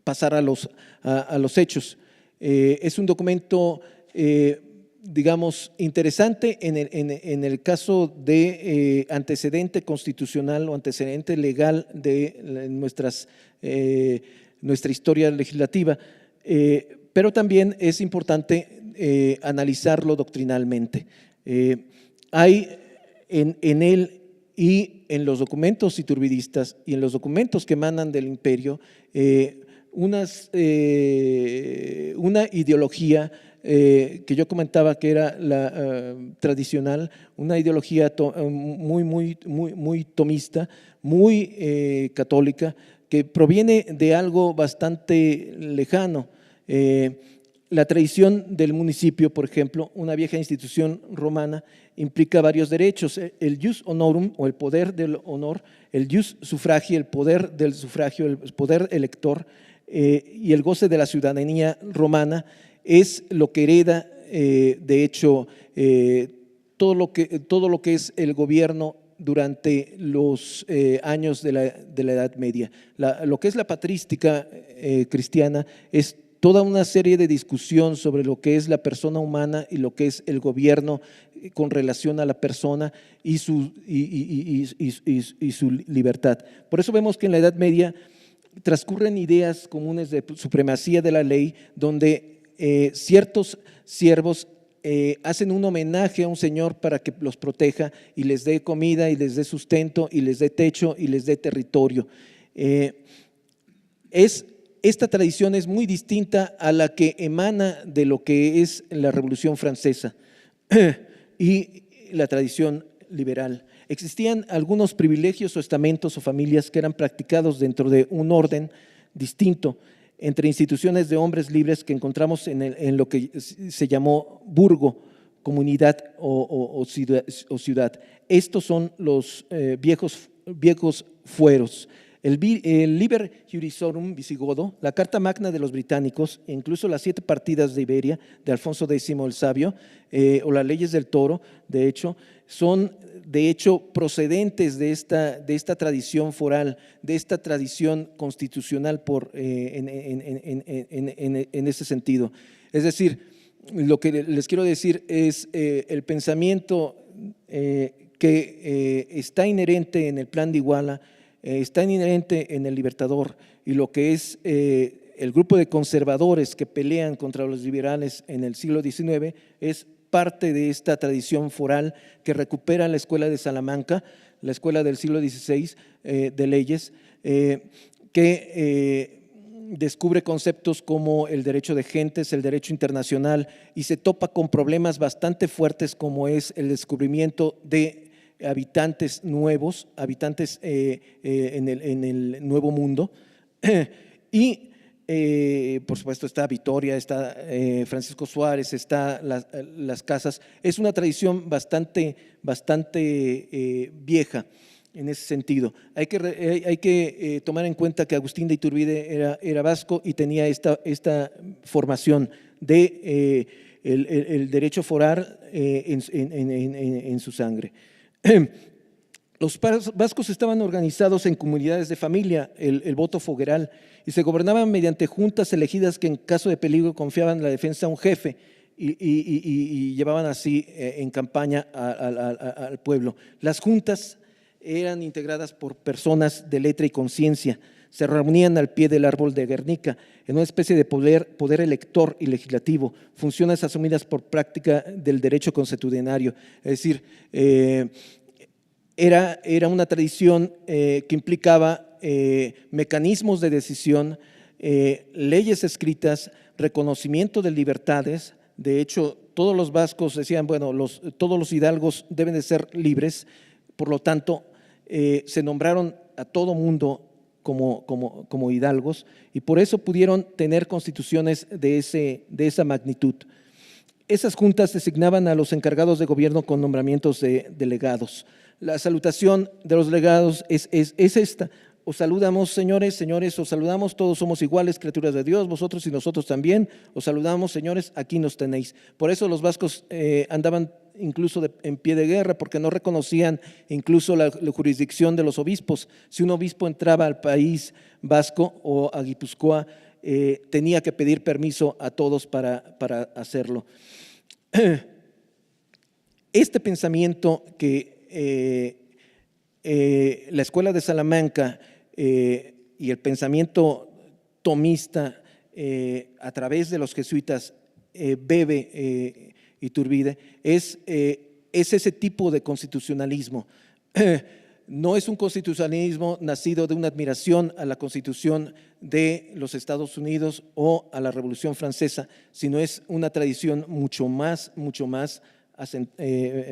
pasar a los hechos. Es un documento, digamos, interesante en el caso de antecedente constitucional o antecedente legal de nuestra historia legislativa, pero también es importante analizarlo doctrinalmente. Hay en él y en los documentos iturbidistas y en los documentos que emanan del imperio una ideología que yo comentaba que era la tradicional, una ideología muy tomista, muy católica, que proviene de algo bastante lejano. La tradición del municipio, por ejemplo, una vieja institución romana, implica varios derechos: el jus honorum, o el poder del honor, el jus suffragii, el poder del sufragio, el poder elector, y el goce de la ciudadanía romana es lo que hereda, de hecho, todo lo que es el gobierno durante los años de la Edad Media. Lo que es la patrística cristiana es toda una serie de discusión sobre lo que es la persona humana y lo que es el gobierno con relación a la persona y su libertad. Por eso vemos que en la Edad Media transcurren ideas comunes de supremacía de la ley, donde ciertos siervos hacen un homenaje a un señor para que los proteja y les dé comida y les dé sustento y les dé techo y les dé territorio. Esta tradición es muy distinta a la que emana de lo que es la Revolución Francesa y la tradición liberal. Existían algunos privilegios o estamentos o familias que eran practicados dentro de un orden distinto entre instituciones de hombres libres que encontramos en lo que se llamó burgo, comunidad o ciudad. Estos son los viejos fueros. El Liber Iurisorum visigodo, la Carta Magna de los británicos, incluso las 7 partidas de Iberia de Alfonso X el Sabio, o las leyes del Toro, de hecho, son procedentes de esta tradición foral, de esta tradición constitucional en ese sentido. Es decir, lo que les quiero decir es el pensamiento que está inherente en el Plan de Iguala, está inherente en el Libertador, y lo que es el grupo de conservadores que pelean contra los liberales en el siglo XIX es parte de esta tradición foral que recupera la Escuela de Salamanca, la escuela del siglo XVI de leyes, que descubre conceptos como el derecho de gentes, el derecho internacional, y se topa con problemas bastante fuertes como es el descubrimiento de habitantes nuevos, habitantes en el Nuevo Mundo. Y por supuesto está Vitoria, está Francisco Suárez, está las casas. Es una tradición bastante vieja en ese sentido. Hay que tomar en cuenta que Agustín de Iturbide era vasco y tenía esta formación de el derecho foral en su sangre. Los vascos estaban organizados en comunidades de familia, el voto fogueral, y se gobernaban mediante juntas elegidas que en caso de peligro confiaban la defensa a un jefe y llevaban así en campaña al pueblo. Las juntas eran integradas por personas de letra y conciencia, se reunían al pie del árbol de Guernica en una especie de poder elector y legislativo, funciones asumidas por práctica del derecho consuetudinario, es decir, era una tradición que implicaba mecanismos de decisión, leyes escritas, reconocimiento de libertades. De hecho, todos los vascos decían, bueno, todos los hidalgos deben de ser libres, por lo tanto, se nombraron a todo mundo como hidalgos y por eso pudieron tener constituciones de esa magnitud. Esas juntas designaban a los encargados de gobierno con nombramientos de delegados. La salutación de los delegados es esta: os saludamos, señores, os saludamos, todos somos iguales, criaturas de Dios, vosotros y nosotros también, os saludamos, señores, aquí nos tenéis. Por eso los vascos andaban incluso en pie de guerra, porque no reconocían incluso la jurisdicción de los obispos. Si un obispo entraba al país vasco o a Guipúzcoa, tenía que pedir permiso a todos para hacerlo. Este pensamiento que la Escuela de Salamanca y el pensamiento tomista a través de los jesuitas bebe Iturbide es ese tipo de constitucionalismo. No es un constitucionalismo nacido de una admiración a la Constitución de los Estados Unidos o a la Revolución Francesa, sino es una tradición mucho más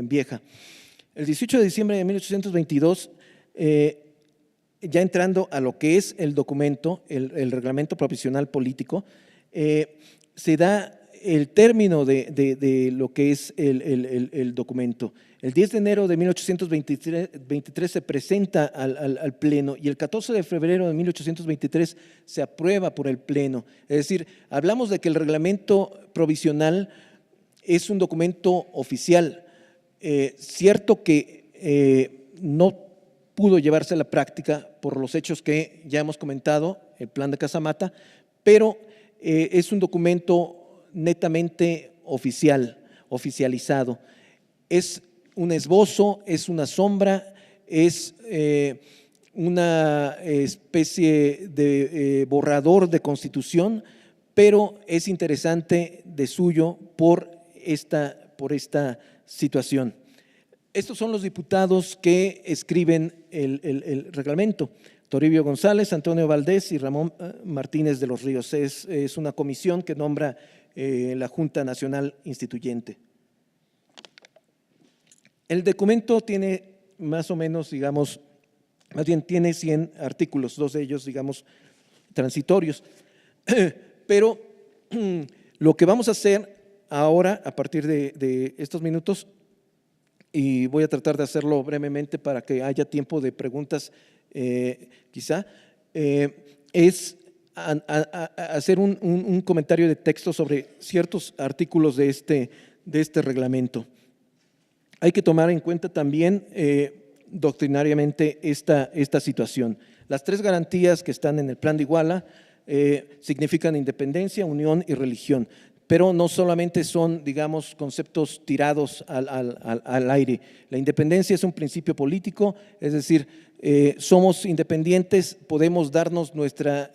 vieja. El 18 de diciembre de 1822, ya entrando a lo que es el documento, el reglamento provisional político, se da el término de lo que es el documento. El 10 de enero de 1823 se presenta al Pleno y el 14 de febrero de 1823 se aprueba por el Pleno. Es decir, hablamos de que el reglamento provisional es un documento oficial. Cierto que no pudo llevarse a la práctica por los hechos que ya hemos comentado, el plan de Casamata, pero es un documento netamente oficializado. Es un esbozo, es una sombra, es una especie de borrador de constitución, pero es interesante de suyo por esta situación. Estos son los diputados que escriben el reglamento: Toribio González, Antonio Valdés y Ramón Martínez de los Ríos. Es una comisión que nombra la Junta Nacional Instituyente. El documento tiene más o menos, digamos, más bien tiene 100 artículos, 2 de ellos, digamos, transitorios. Pero lo que vamos a hacer ahora, a partir de estos minutos, y voy a tratar de hacerlo brevemente para que haya tiempo de preguntas, quizá, es hacer un comentario de texto sobre ciertos artículos de este reglamento. Hay que tomar en cuenta también doctrinariamente esta situación. Las 3 garantías que están en el Plan de Iguala significan independencia, unión y religión. pero no solamente son, digamos, conceptos tirados al aire. La independencia es un principio político, es decir, somos independientes, podemos darnos nuestra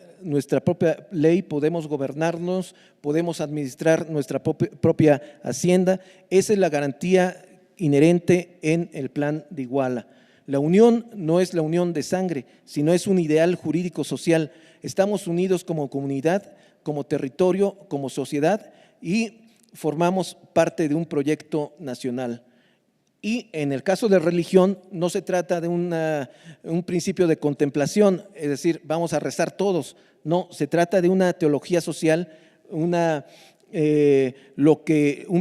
propia ley, podemos gobernarnos, podemos administrar nuestra propia hacienda. Esa es la garantía inherente en el Plan de Iguala. La unión no es la unión de sangre, sino es un ideal jurídico social. Estamos unidos como comunidad, como territorio, como sociedad y formamos parte de un proyecto nacional. Y en el caso de religión no se trata de un principio de contemplación, es decir, vamos a rezar todos. No, se trata de una teología social, un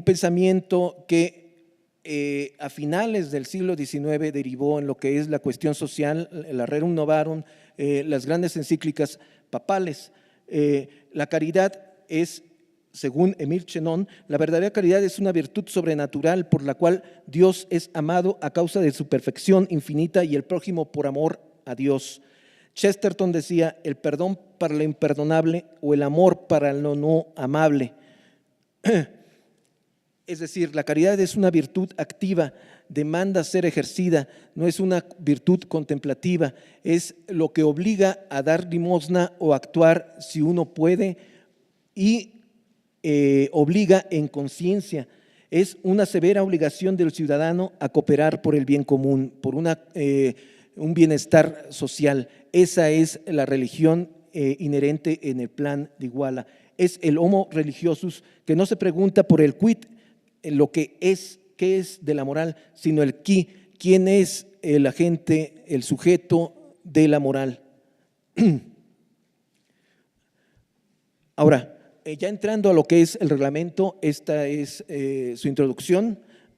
pensamiento que a finales del siglo XIX derivó en lo que es la cuestión social, la Rerum Novarum, las grandes encíclicas papales. La caridad es, según Emile Chenon, la verdadera caridad es una virtud sobrenatural por la cual Dios es amado a causa de su perfección infinita y el prójimo por amor a Dios. Chesterton decía, el perdón para lo imperdonable o el amor para lo no amable. Es decir, la caridad es una virtud activa, demanda ser ejercida, no es una virtud contemplativa, es lo que obliga a dar limosna o actuar si uno puede y obliga en conciencia. Es una severa obligación del ciudadano a cooperar por el bien común, por un bienestar social. Esa es la religión inherente en el Plan de Iguala. Es el homo religiosus que no se pregunta por el quid, lo que es, qué es de la moral, sino el qui, quién es el agente, el sujeto de la moral. Ahora, ya entrando a lo que es el reglamento, esta es su introducción.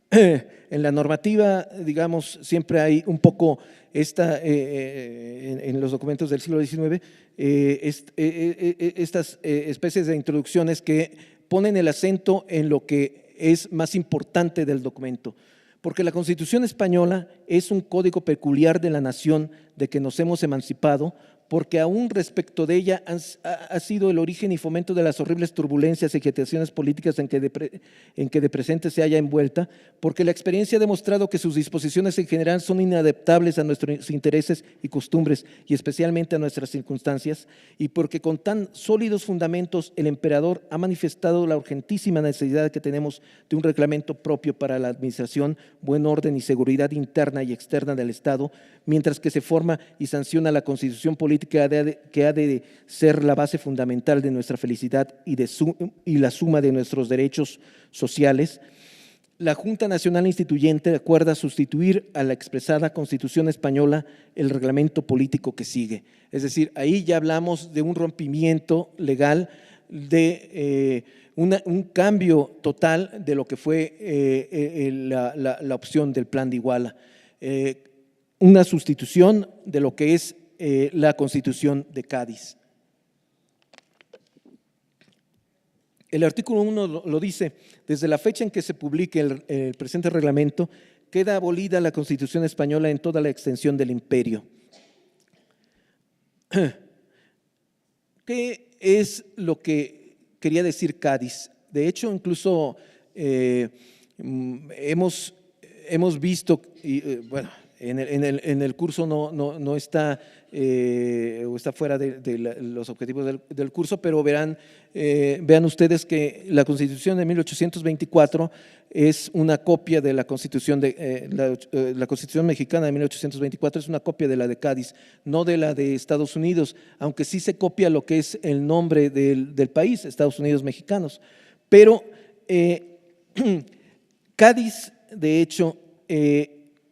En la normativa, digamos, siempre hay un poco en los documentos del siglo XIX, estas especies de introducciones que ponen el acento en lo que es más importante del documento, porque la Constitución española es un código peculiar de la nación de que nos hemos emancipado, porque aún respecto de ella ha sido el origen y fomento de las horribles turbulencias y agitaciones políticas en que de presente se halla envuelta, porque la experiencia ha demostrado que sus disposiciones en general son inadaptables a nuestros intereses y costumbres, y especialmente a nuestras circunstancias, y porque con tan sólidos fundamentos el emperador ha manifestado la urgentísima necesidad que tenemos de un reglamento propio para la administración, buen orden y seguridad interna y externa del Estado, mientras que se forma y sanciona la Constitución política que ha de ser la base fundamental de nuestra felicidad y la suma de nuestros derechos sociales. La Junta Nacional Instituyente acuerda sustituir a la expresada Constitución española el reglamento político que sigue. Es decir, ahí ya hablamos de un rompimiento legal, de un cambio total de lo que fue la opción del Plan de Iguala. Una sustitución de lo que es la Constitución de Cádiz. El artículo 1 lo dice, desde la fecha en que se publique el presente reglamento, queda abolida la Constitución española en toda la extensión del imperio. ¿Qué es lo que quería decir Cádiz? De hecho, incluso hemos visto, bueno, en el curso no está, o está fuera de los objetivos del curso, pero vean ustedes que la Constitución de 1824 es una copia de la Constitución la Constitución mexicana de 1824 es una copia de la de Cádiz, no de la de Estados Unidos, aunque sí se copia lo que es el nombre del país, Estados Unidos mexicanos. Pero Cádiz, de hecho,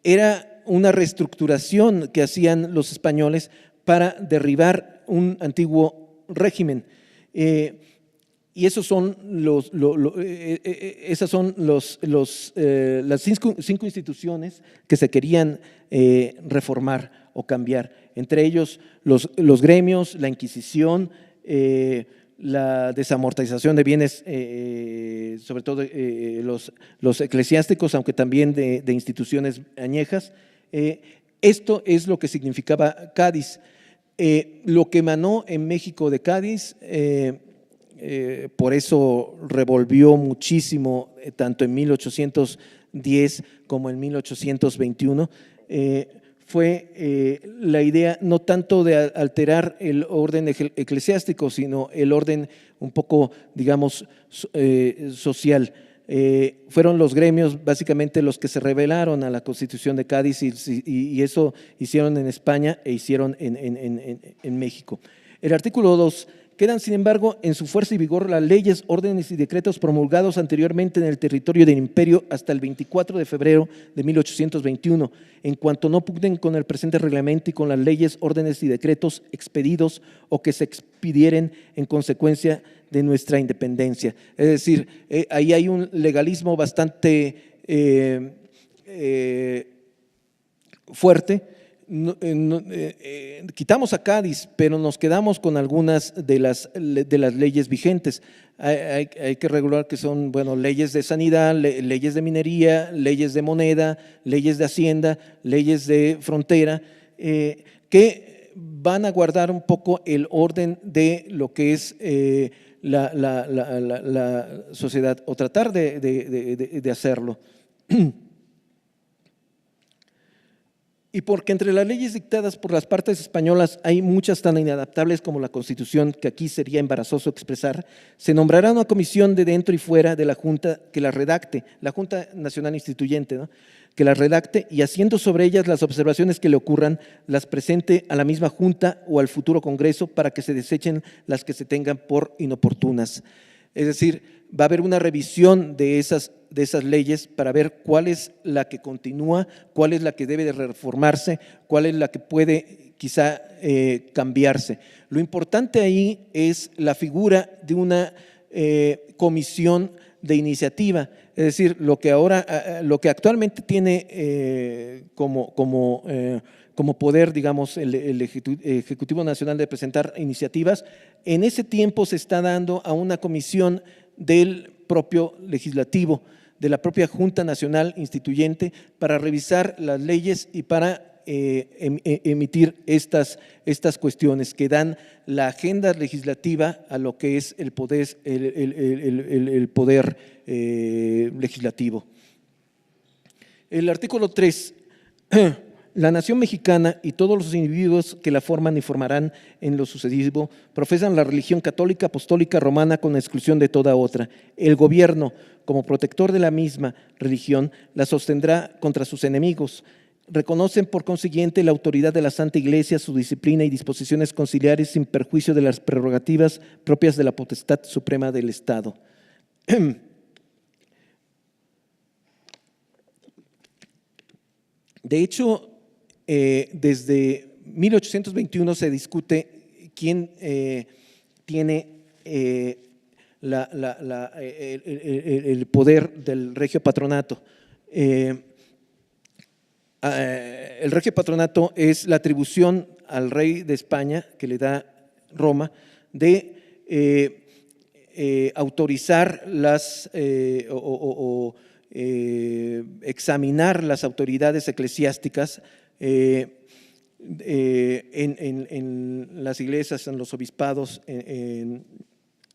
era una reestructuración que hacían los españoles para derribar un antiguo régimen. Y esos son las cinco instituciones que se querían reformar o cambiar. Entre ellos los gremios, la Inquisición, la desamortización de bienes, sobre todo los eclesiásticos, aunque también de instituciones añejas. Esto es lo que significaba Cádiz. Lo que emanó en México de Cádiz, por eso revolvió muchísimo, tanto en 1810 como en 1821, fue la idea no tanto de alterar el orden eclesiástico, sino el orden un poco, digamos, social. Fueron los gremios básicamente los que se rebelaron a la Constitución de Cádiz y eso hicieron en España e hicieron en México. El artículo 2. Quedan, sin embargo, en su fuerza y vigor las leyes, órdenes y decretos promulgados anteriormente en el territorio del imperio hasta el 24 de febrero de 1821, en cuanto no pugnen con el presente reglamento y con las leyes, órdenes y decretos expedidos o que se expidieren en consecuencia de nuestra independencia. Es decir, ahí hay un legalismo bastante fuerte. Quitamos a Cádiz, pero nos quedamos con algunas de las leyes vigentes. Hay que regular que son, bueno, leyes de sanidad, leyes de minería, leyes de moneda, leyes de hacienda, leyes de frontera, que van a guardar un poco el orden de lo que es la sociedad, o tratar de hacerlo. Y porque entre las leyes dictadas por las partes españolas hay muchas tan inadaptables como la Constitución, que aquí sería embarazoso expresar, se nombrará una comisión de dentro y fuera de la Junta que la redacte, la Junta Nacional Instituyente, ¿no?, que la redacte y haciendo sobre ellas las observaciones que le ocurran, las presente a la misma Junta o al futuro Congreso para que se desechen las que se tengan por inoportunas. Es decir, va a haber una revisión de esas leyes para ver cuál es la que continúa, cuál es la que debe de reformarse, cuál es la que puede quizá cambiarse. Lo importante ahí es la figura de una comisión de iniciativa, es decir, lo que actualmente tiene como poder, digamos, el Ejecutivo Nacional de presentar iniciativas, en ese tiempo se está dando a una comisión del propio legislativo, de la propia Junta Nacional Instituyente, para revisar las leyes y para emitir estas cuestiones que dan la agenda legislativa a lo que es el poder legislativo. El artículo 3. La nación mexicana y todos los individuos que la forman y formarán en lo sucesivo profesan la religión católica, apostólica, romana, con exclusión de toda otra. El gobierno, como protector de la misma religión, la sostendrá contra sus enemigos. Reconocen, por consiguiente, la autoridad de la Santa Iglesia, su disciplina y disposiciones conciliares sin perjuicio de las prerrogativas propias de la potestad suprema del Estado. De hecho, desde 1821 se discute quién tiene el poder del regio patronato. El regio patronato es la atribución al rey de España que le da Roma de autorizar examinar las autoridades eclesiásticas en las iglesias, en los obispados, en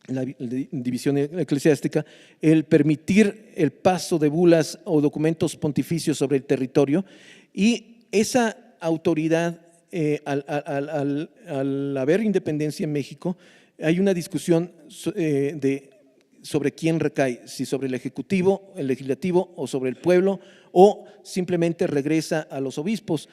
la división eclesiástica, el permitir el paso de bulas o documentos pontificios sobre el territorio, y esa autoridad, al haber independencia en México, hay una discusión sobre quién recae, si sobre el Ejecutivo, el Legislativo o sobre el pueblo, o simplemente regresa a los obispos.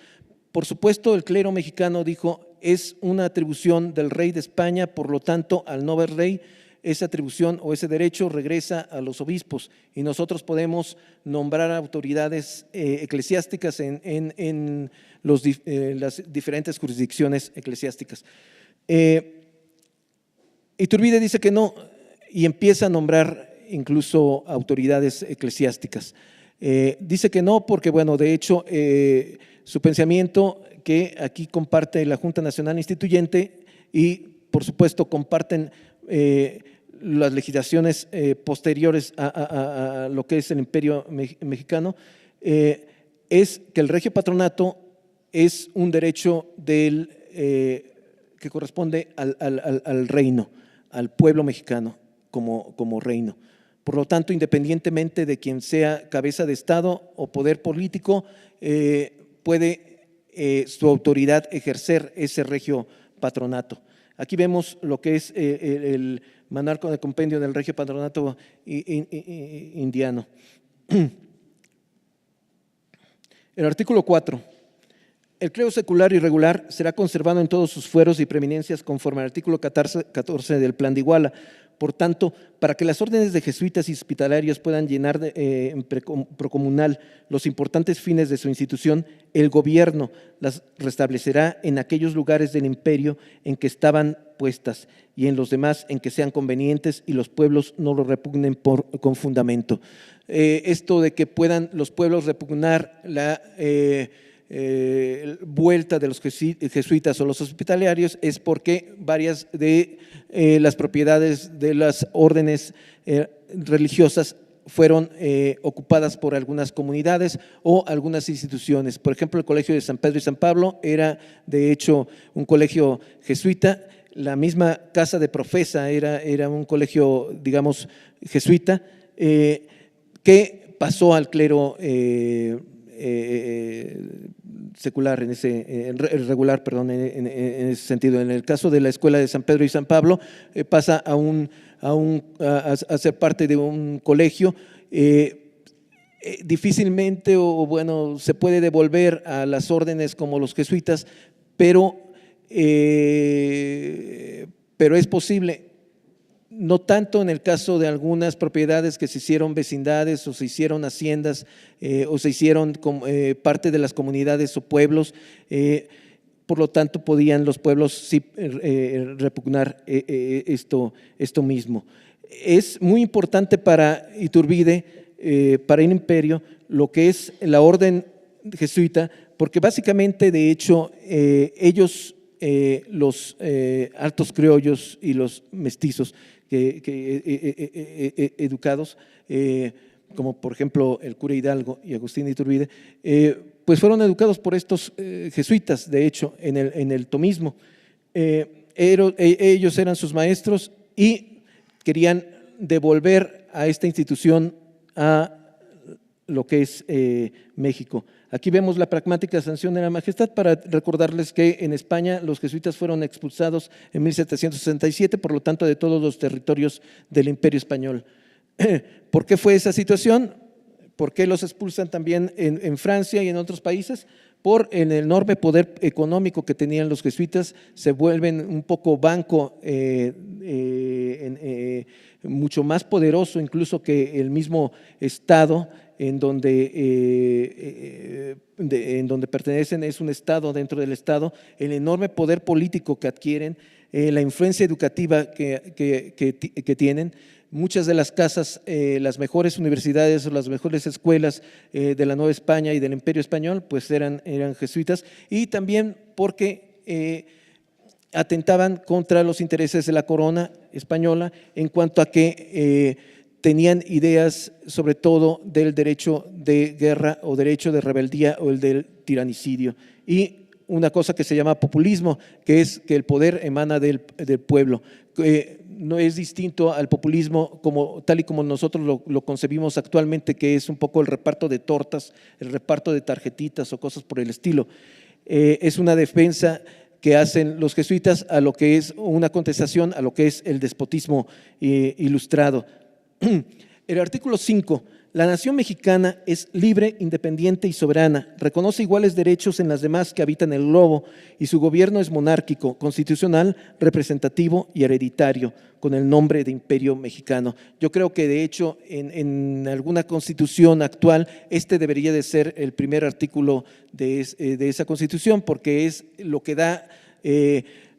Por supuesto, el clero mexicano dijo, es una atribución del rey de España, por lo tanto, al no haber rey, esa atribución o ese derecho regresa a los obispos y nosotros podemos nombrar autoridades eclesiásticas en las diferentes jurisdicciones eclesiásticas. Iturbide dice que no y empieza a nombrar incluso autoridades eclesiásticas. Dice que no porque, bueno, de hecho, su pensamiento que aquí comparte la Junta Nacional Instituyente y, por supuesto, comparten las legislaciones posteriores a lo que es el Imperio Mexicano, es que el regio patronato es un derecho que corresponde al reino, al pueblo mexicano. como reino. Por lo tanto, independientemente de quien sea cabeza de Estado o poder político, puede su autoridad ejercer ese regio patronato. Aquí vemos lo que es el manual con el compendio del regio patronato indiano. El artículo 4. El clero secular y regular será conservado en todos sus fueros y preeminencias conforme al artículo 14 del Plan de Iguala. Por tanto, para que las órdenes de jesuitas y hospitalarios puedan llenar en procomunal los importantes fines de su institución, el gobierno las restablecerá en aquellos lugares del imperio en que estaban puestas y en los demás en que sean convenientes y los pueblos no lo repugnen con fundamento. Esto de que puedan los pueblos repugnar la vuelta de los jesuitas o los hospitalarios es porque varias de las propiedades de las órdenes religiosas fueron ocupadas por algunas comunidades o algunas instituciones. Por ejemplo, el Colegio de San Pedro y San Pablo era de hecho un colegio jesuita. La misma Casa de Profesa era un colegio, digamos, jesuita, que pasó al clero secular, regular, perdón, en ese sentido. En el caso de la Escuela de San Pedro y San Pablo, pasa a ser parte de un colegio. Difícilmente se puede devolver a las órdenes como los jesuitas, pero es posible. No tanto en el caso de algunas propiedades que se hicieron vecindades o se hicieron haciendas o se hicieron parte de las comunidades o pueblos, por lo tanto podían los pueblos sí repugnar esto mismo. Es muy importante para Iturbide, para el imperio, lo que es la orden jesuita, porque básicamente de hecho ellos, los altos criollos y los mestizos, educados, como por ejemplo el cura Hidalgo y Agustín de Iturbide, pues fueron educados por estos jesuitas, de hecho, en el tomismo. Ellos eran sus maestros y querían devolver a esta institución a lo que es México. Aquí vemos la pragmática sanción de la majestad para recordarles que en España los jesuitas fueron expulsados en 1767, por lo tanto de todos los territorios del Imperio Español. ¿Por qué fue esa situación? ¿Por qué los expulsan también en Francia y en otros países? Por el enorme poder económico que tenían los jesuitas, se vuelven un poco banco mucho más poderoso incluso que el mismo Estado en donde pertenecen, es un Estado dentro del Estado, el enorme poder político que adquieren, la influencia educativa que tienen. Muchas de las casas, las mejores universidades o las mejores escuelas de la Nueva España y del Imperio Español, pues eran jesuitas, y también porque atentaban contra los intereses de la corona española en cuanto a que tenían ideas sobre todo del derecho de guerra o derecho de rebeldía o el del tiranicidio, y una cosa que se llama populismo, que es que el poder emana del pueblo. No es distinto al populismo tal y como nosotros lo concebimos actualmente, que es un poco el reparto de tortas, el reparto de tarjetitas o cosas por el estilo. Es una defensa que hacen los jesuitas a lo que es una contestación a lo que es el despotismo ilustrado. El artículo 5. La nación mexicana es libre, independiente y soberana, reconoce iguales derechos en las demás que habitan el globo y su gobierno es monárquico, constitucional, representativo y hereditario, con el nombre de Imperio Mexicano. Yo creo que de hecho en alguna constitución actual debería de ser el primer artículo de esa constitución, porque es lo que da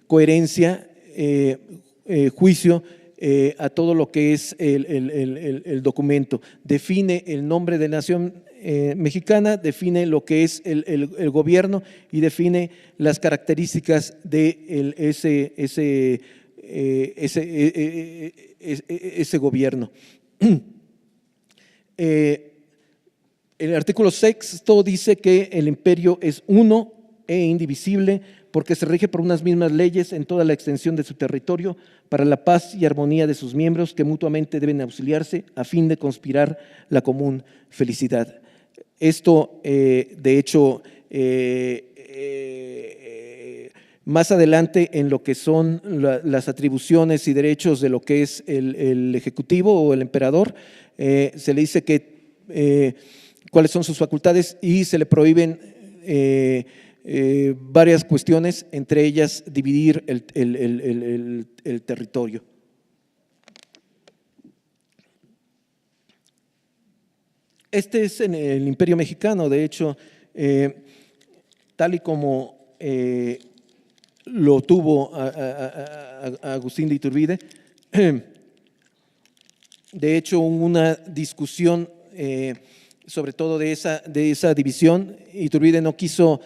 coherencia, juicio, a todo lo que es el documento. Define el nombre de nación mexicana, define lo que es el gobierno y define las características de ese gobierno. El artículo 6 dice que el imperio es uno e indivisible, porque se rige por unas mismas leyes en toda la extensión de su territorio, para la paz y armonía de sus miembros, que mutuamente deben auxiliarse a fin de conspirar la común felicidad. Esto, de hecho, más adelante en lo que son las atribuciones y derechos de lo que es el Ejecutivo o el Emperador, se le dice que cuáles son sus facultades y se le prohíben varias cuestiones, entre ellas dividir el territorio. Este es en el Imperio Mexicano, de hecho, tal y como lo tuvo Agustín de Iturbide. De hecho, hubo una discusión sobre todo de esa división. Iturbide no quiso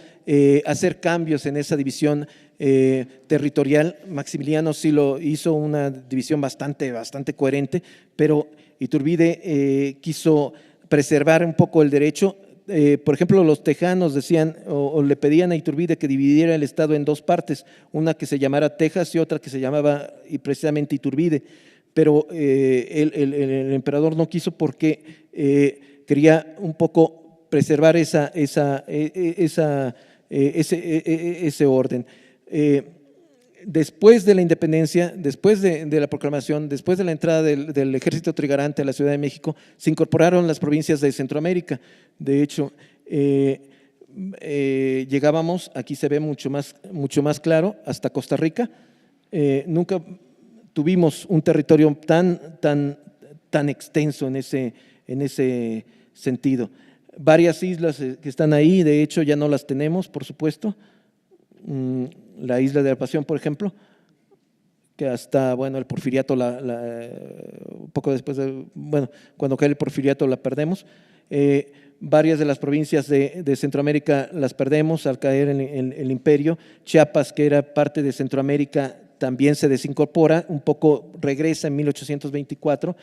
hacer cambios en esa división territorial. Maximiliano sí lo hizo, una división bastante coherente, pero Iturbide quiso preservar un poco el derecho. Por ejemplo, los tejanos decían o le pedían a Iturbide que dividiera el estado en dos partes, una que se llamara Texas y otra que se llamaba precisamente Iturbide, pero el emperador no quiso porque quería un poco preservar ese orden. Después de la independencia, después de la proclamación, después de la entrada del ejército trigarante a la Ciudad de México, se incorporaron las provincias de Centroamérica. De hecho, llegábamos, aquí se ve mucho más claro, hasta Costa Rica. Nunca tuvimos un territorio tan extenso en ese sentido. Varias islas que están ahí, de hecho, ya no las tenemos, por supuesto. La isla de la Pasión, por ejemplo, que hasta, el porfiriato, un poco después cuando cae el porfiriato la perdemos. Varias de las provincias de Centroamérica las perdemos al caer en el imperio. Chiapas, que era parte de Centroamérica, también se desincorpora, un poco regresa en 1824,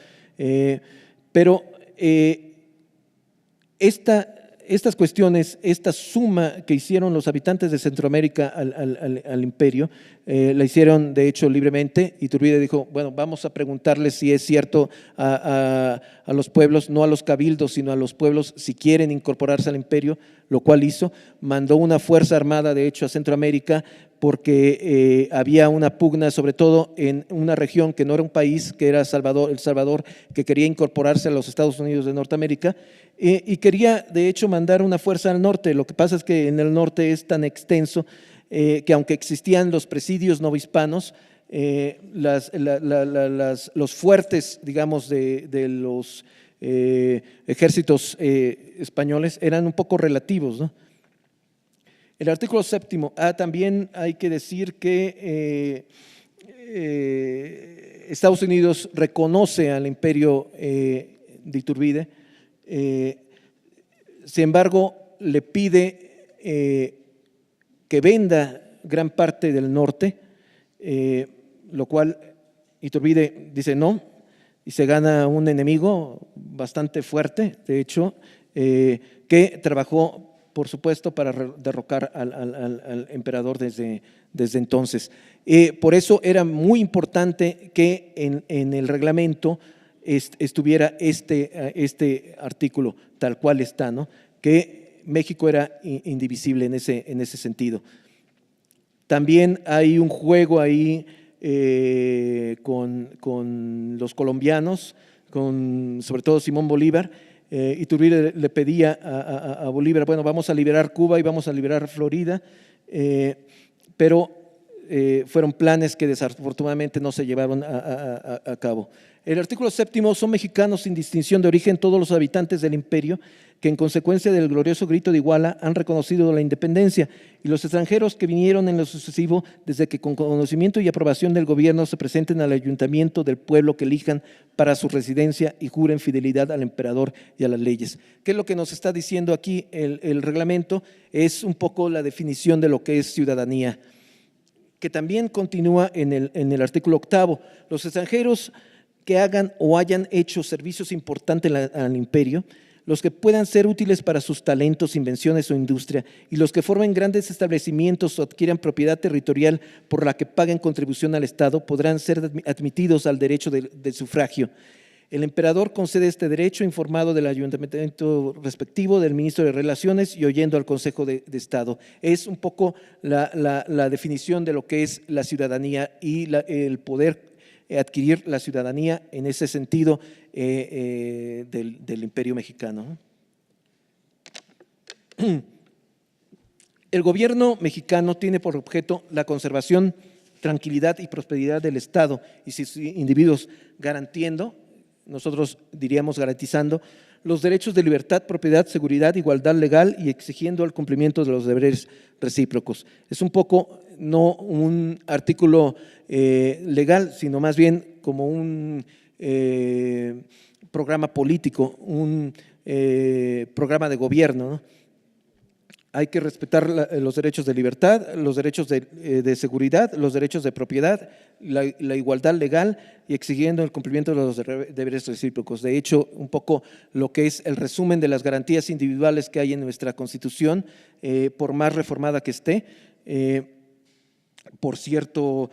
pero estas cuestiones, esta suma que hicieron los habitantes de Centroamérica al imperio, la hicieron de hecho libremente. Iturbide dijo, vamos a preguntarles si es cierto a los pueblos, no a los cabildos, sino a los pueblos, si quieren incorporarse al imperio, lo cual hizo. Mandó una fuerza armada, de hecho, a Centroamérica, porque había una pugna, sobre todo en una región que no era un país, que era El Salvador, que quería incorporarse a los Estados Unidos de Norteamérica, y quería, de hecho, mandar una fuerza al norte. Lo que pasa es que en el norte es tan extenso que aunque existían los presidios novohispanos, los fuertes, digamos, de los ejércitos españoles eran un poco relativos, ¿no? El artículo 7º, también hay que decir que Estados Unidos reconoce al imperio de Iturbide, sin embargo, le pide que venda gran parte del norte, lo cual Iturbide dice no, y se gana un enemigo bastante fuerte, de hecho, que trabajó, por supuesto, para derrocar al emperador desde entonces. Por eso era muy importante que en el reglamento estuviera este artículo tal cual está, ¿no? Que México era indivisible en ese sentido. También hay un juego ahí con los colombianos, sobre todo Simón Bolívar. Iturbide le pedía a Bolívar, vamos a liberar Cuba y vamos a liberar Florida, pero fueron planes que desafortunadamente no se llevaron a cabo. El artículo 7º, son mexicanos sin distinción de origen todos los habitantes del imperio que en consecuencia del glorioso grito de Iguala han reconocido la independencia, y los extranjeros que vinieron en lo sucesivo, desde que con conocimiento y aprobación del gobierno se presenten al ayuntamiento del pueblo que elijan para su residencia y juren fidelidad al emperador y a las leyes. ¿Qué es lo que nos está diciendo aquí el reglamento? Es un poco la definición de lo que es ciudadanía, que también continúa en el artículo 8º. Los extranjeros que hagan o hayan hecho servicios importantes al imperio, los que puedan ser útiles para sus talentos, invenciones o industria, y los que formen grandes establecimientos o adquieran propiedad territorial por la que paguen contribución al Estado, podrán ser admitidos al derecho de sufragio. El emperador concede este derecho informado del ayuntamiento respectivo, del ministro de Relaciones y oyendo al Consejo de Estado. Es un poco la definición de lo que es la ciudadanía y el poder adquirir la ciudadanía en ese sentido del Imperio Mexicano. El gobierno mexicano tiene por objeto la conservación, tranquilidad y prosperidad del Estado y sus individuos, nosotros diríamos garantizando los derechos de libertad, propiedad, seguridad, igualdad legal y exigiendo el cumplimiento de los deberes recíprocos. Es un poco no un artículo legal, sino más bien como un programa político, un programa de gobierno, ¿no? Hay que respetar los derechos de libertad, los derechos de seguridad, los derechos de propiedad, la igualdad legal y exigiendo el cumplimiento de los deberes recíprocos. De hecho, un poco lo que es el resumen de las garantías individuales que hay en nuestra Constitución, por más reformada que esté. Por cierto,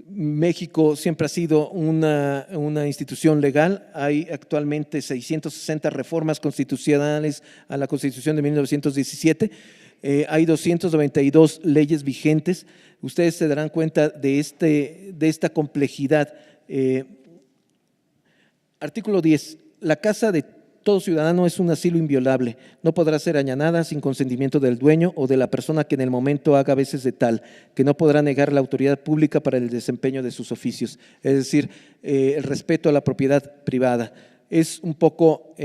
México siempre ha sido una institución legal. Hay actualmente 660 reformas constitucionales a la Constitución de 1917. Hay 292 leyes vigentes. Ustedes se darán cuenta de esta complejidad. Artículo 10. La casa de todo ciudadano es un asilo inviolable, no podrá ser allanada sin consentimiento del dueño o de la persona que en el momento haga veces de tal, que no podrá negar la autoridad pública para el desempeño de sus oficios, es decir, el respeto a la propiedad privada. Es un poco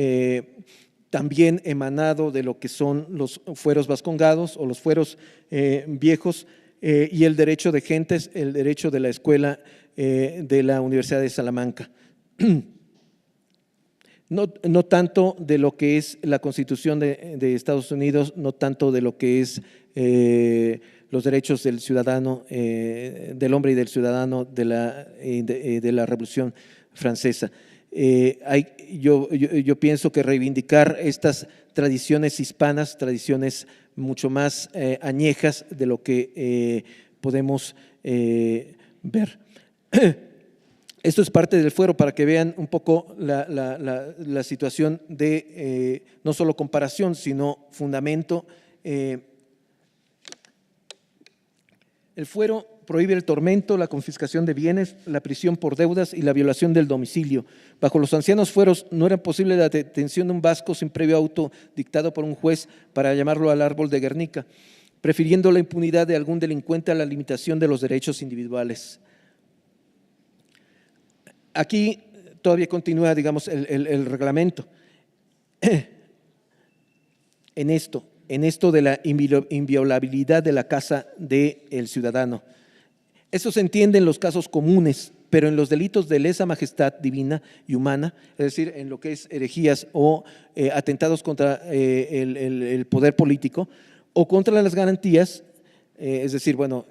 también emanado de lo que son los fueros vascongados o los fueros viejos y el derecho de gentes, el derecho de la escuela de la Universidad de Salamanca. No tanto de lo que es la Constitución de Estados Unidos, no tanto de lo que es los derechos del ciudadano, del hombre y del ciudadano de la Revolución Francesa. Yo pienso que reivindicar estas tradiciones hispanas, tradiciones mucho más añejas de lo que podemos ver. Esto es parte del fuero para que vean un poco la situación de no solo comparación, sino fundamento. El fuero prohíbe el tormento, la confiscación de bienes, la prisión por deudas y la violación del domicilio. Bajo los ancianos fueros no era posible la detención de un vasco sin previo auto dictado por un juez para llamarlo al árbol de Guernica, prefiriendo la impunidad de algún delincuente a la limitación de los derechos individuales. Aquí todavía continúa, digamos, el reglamento. En esto de la inviolabilidad de la casa del ciudadano. Eso se entiende en los casos comunes, pero en los delitos de lesa majestad divina y humana, es decir, en lo que es herejías o atentados contra el poder político o contra las garantías, es decir, bueno,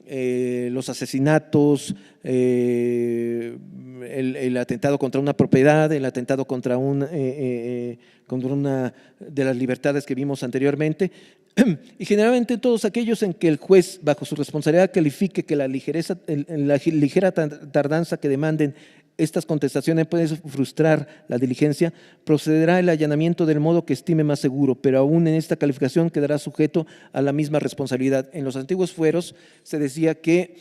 los asesinatos, el atentado contra una propiedad, el atentado contra una de las libertades que vimos anteriormente, y generalmente todos aquellos en que el juez, bajo su responsabilidad, califique que la ligera tardanza que demanden estas contestaciones puede frustrar la diligencia, procederá el allanamiento del modo que estime más seguro, pero aún en esta calificación quedará sujeto a la misma responsabilidad. En los antiguos fueros se decía que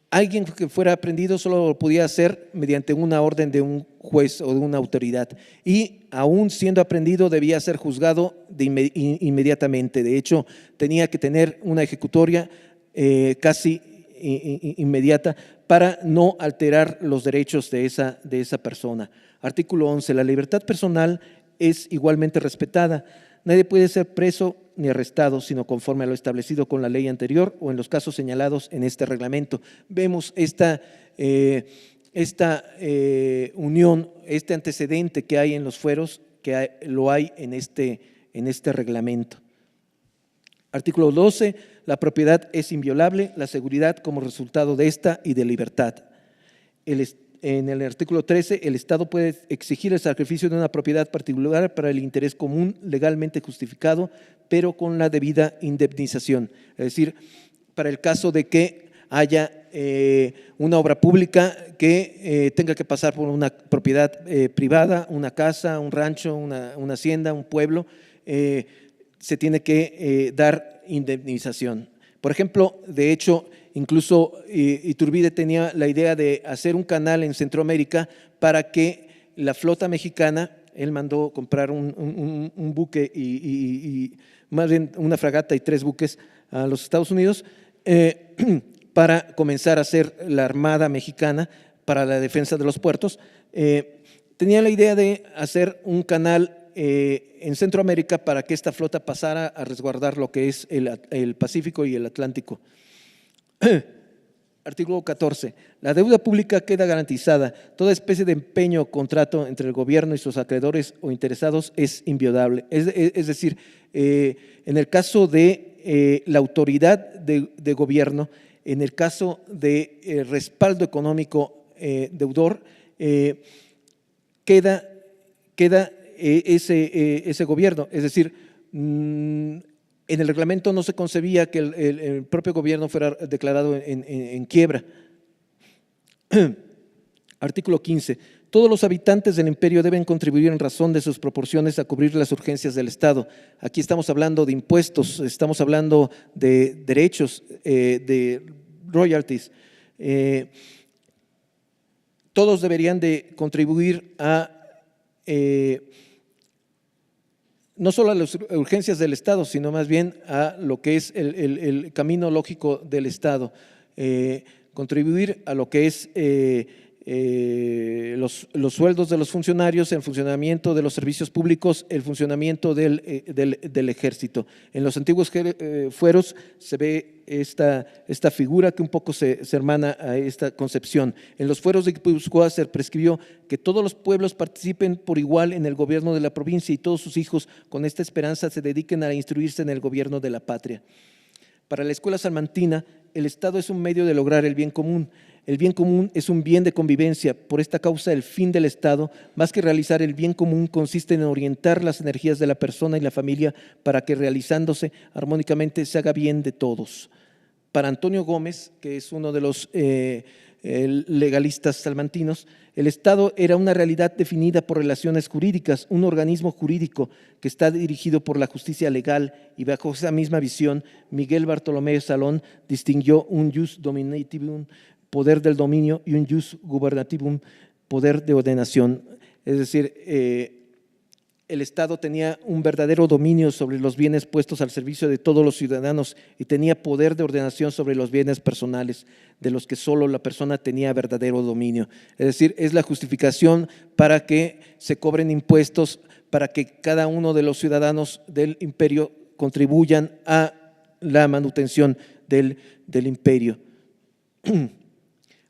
alguien que fuera aprehendido solo lo podía hacer mediante una orden de un juez o de una autoridad y aún siendo aprehendido debía ser juzgado inmediatamente. De hecho, tenía que tener una ejecutoria casi inmediata para no alterar los derechos de esa persona. Artículo 11. La libertad personal es igualmente respetada. Nadie puede ser preso ni arrestado, sino conforme a lo establecido con la ley anterior o en los casos señalados en este reglamento. Vemos esta unión, este antecedente que hay en los fueros, lo hay en este reglamento. Artículo 12. La propiedad es inviolable, la seguridad como resultado de esta y de libertad. El en el artículo 13, el Estado puede exigir el sacrificio de una propiedad particular para el interés común legalmente justificado, pero con la debida indemnización. Es decir, para el caso de que haya una obra pública que tenga que pasar por una propiedad privada, una casa, un rancho, una hacienda, un pueblo, se tiene que dar indemnización. Por ejemplo, de hecho, incluso Iturbide tenía la idea de hacer un canal en Centroamérica para que la flota mexicana, él mandó comprar un buque y más bien una fragata y 3 buques a los Estados Unidos para comenzar a hacer la Armada Mexicana para la defensa de los puertos. Tenía la idea de hacer un canal en Centroamérica para que esta flota pasara a resguardar lo que es el Pacífico y el Atlántico. Artículo 14. La deuda pública queda garantizada. Toda especie de empeño o contrato entre el gobierno y sus acreedores o interesados es inviolable. Es decir, en el caso de la autoridad de gobierno, en el caso de respaldo económico deudor, queda ese gobierno. Es decir, en el reglamento no se concebía que el propio gobierno fuera declarado en quiebra. Artículo 15. Todos los habitantes del imperio deben contribuir en razón de sus proporciones a cubrir las urgencias del Estado. Aquí estamos hablando de impuestos, estamos hablando de derechos, de royalties. Todos deberían de contribuir a no solo a las urgencias del Estado, sino más bien a lo que es el camino lógico del Estado, contribuir a lo que es los sueldos de los funcionarios, el funcionamiento de los servicios públicos, el funcionamiento del ejército. En los antiguos fueros se ve esta figura que un poco se hermana a esta concepción. En los fueros de Guipúzcoa se prescribió que todos los pueblos participen por igual en el gobierno de la provincia y todos sus hijos con esta esperanza se dediquen a instruirse en el gobierno de la patria. Para la escuela salmantina, el Estado es un medio de lograr el bien común. El bien común es un bien de convivencia. Por esta causa, el fin del Estado, más que realizar el bien común, consiste en orientar las energías de la persona y la familia para que, realizándose armónicamente, se haga bien de todos. Para Antonio Gómez, que es uno de los legalistas salmantinos, el Estado era una realidad definida por relaciones jurídicas, un organismo jurídico que está dirigido por la justicia legal, y bajo esa misma visión, Miguel Bartolomé Salón distinguió un jus dominativum, poder del dominio, y un jus gubernativum, poder de ordenación. Es decir, el Estado tenía un verdadero dominio sobre los bienes puestos al servicio de todos los ciudadanos y tenía poder de ordenación sobre los bienes personales, de los que solo la persona tenía verdadero dominio. Es decir, es la justificación para que se cobren impuestos, para que cada uno de los ciudadanos del imperio contribuyan a la manutención del imperio.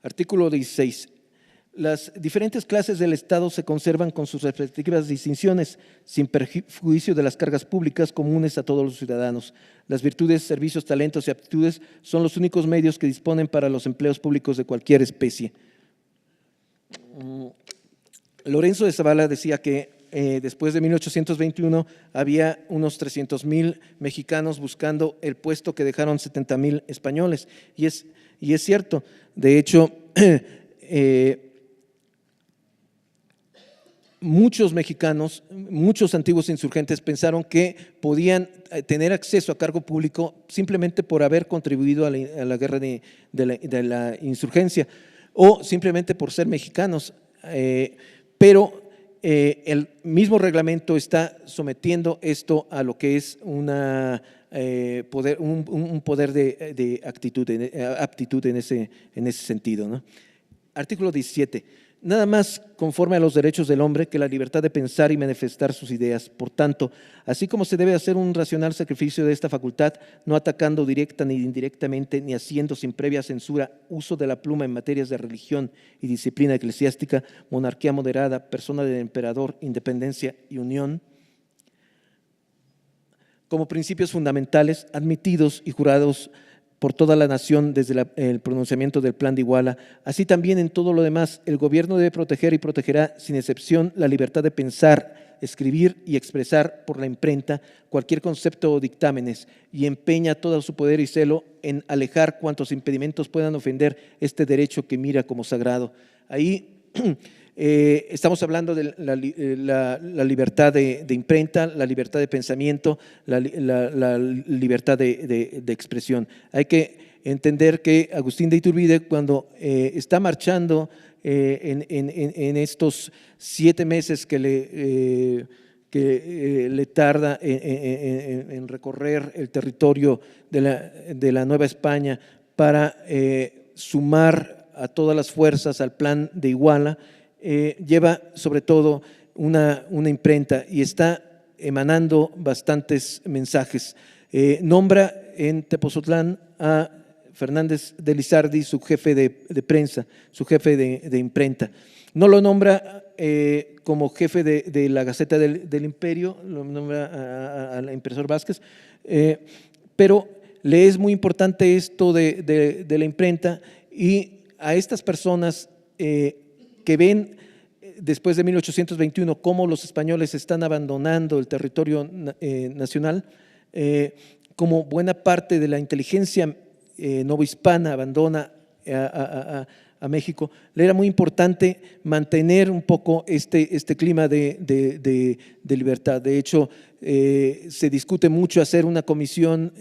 Artículo 16. Las diferentes clases del Estado se conservan con sus respectivas distinciones, sin perjuicio de las cargas públicas comunes a todos los ciudadanos. Las virtudes, servicios, talentos y aptitudes son los únicos medios que disponen para los empleos públicos de cualquier especie. Lorenzo de Zavala decía que después de 1821 había unos 300,000 mexicanos buscando el puesto que dejaron 70,000 españoles. Y es cierto. De hecho, muchos mexicanos, muchos antiguos insurgentes pensaron que podían tener acceso a cargo público simplemente por haber contribuido a la guerra de la insurgencia o simplemente por ser mexicanos, pero el mismo reglamento está sometiendo esto a lo que es un poder de aptitud en ese sentido, ¿no? Artículo 17. Nada más conforme a los derechos del hombre que la libertad de pensar y manifestar sus ideas. Por tanto, así como se debe hacer un racional sacrificio de esta facultad, no atacando directa ni indirectamente, ni haciendo sin previa censura uso de la pluma en materias de religión y disciplina eclesiástica, monarquía moderada, persona del emperador, independencia y unión, como principios fundamentales admitidos y jurados por toda la nación desde el pronunciamiento del Plan de Iguala. Así también en todo lo demás, el gobierno debe proteger y protegerá sin excepción la libertad de pensar, escribir y expresar por la imprenta cualquier concepto o dictámenes, y empeña todo su poder y celo en alejar cuantos impedimentos puedan ofender este derecho que mira como sagrado. Ahí estamos hablando de la libertad de imprenta, la libertad de pensamiento, la libertad de expresión. Hay que entender que Agustín de Iturbide, cuando está marchando en estos 7 meses que le tarda en recorrer el territorio de la Nueva España para sumar a todas las fuerzas al Plan de Iguala, lleva sobre todo una imprenta y está emanando bastantes mensajes. Nombra en Tepozotlán a Fernández de Lizardi, su jefe de prensa, su jefe de imprenta. No lo nombra como jefe de la Gaceta del Imperio, lo nombra al impresor Vázquez, pero le es muy importante esto de la imprenta, y a estas personas que ven después de 1821 cómo los españoles están abandonando el territorio nacional, como buena parte de la inteligencia novohispana abandona a México, le era muy importante mantener un poco este clima de libertad. De hecho, se discute mucho hacer una comisión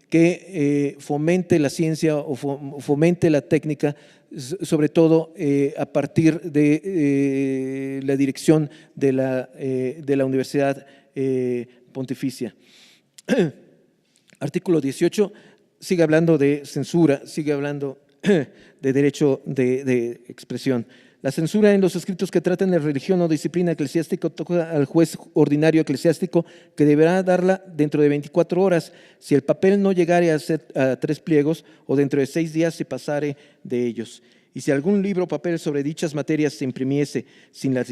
que fomente la ciencia o fomente la técnica, sobre todo a partir de la dirección de la Universidad Pontificia. Artículo 18 sigue hablando de censura, sigue hablando de derecho de expresión. La censura en los escritos que traten de religión o disciplina eclesiástica toca al juez ordinario eclesiástico, que deberá darla dentro de 24 horas, si el papel no llegare a 3 pliegos, o dentro de 6 días si pasare de ellos. Y si algún libro o papel sobre dichas materias se imprimiese sin la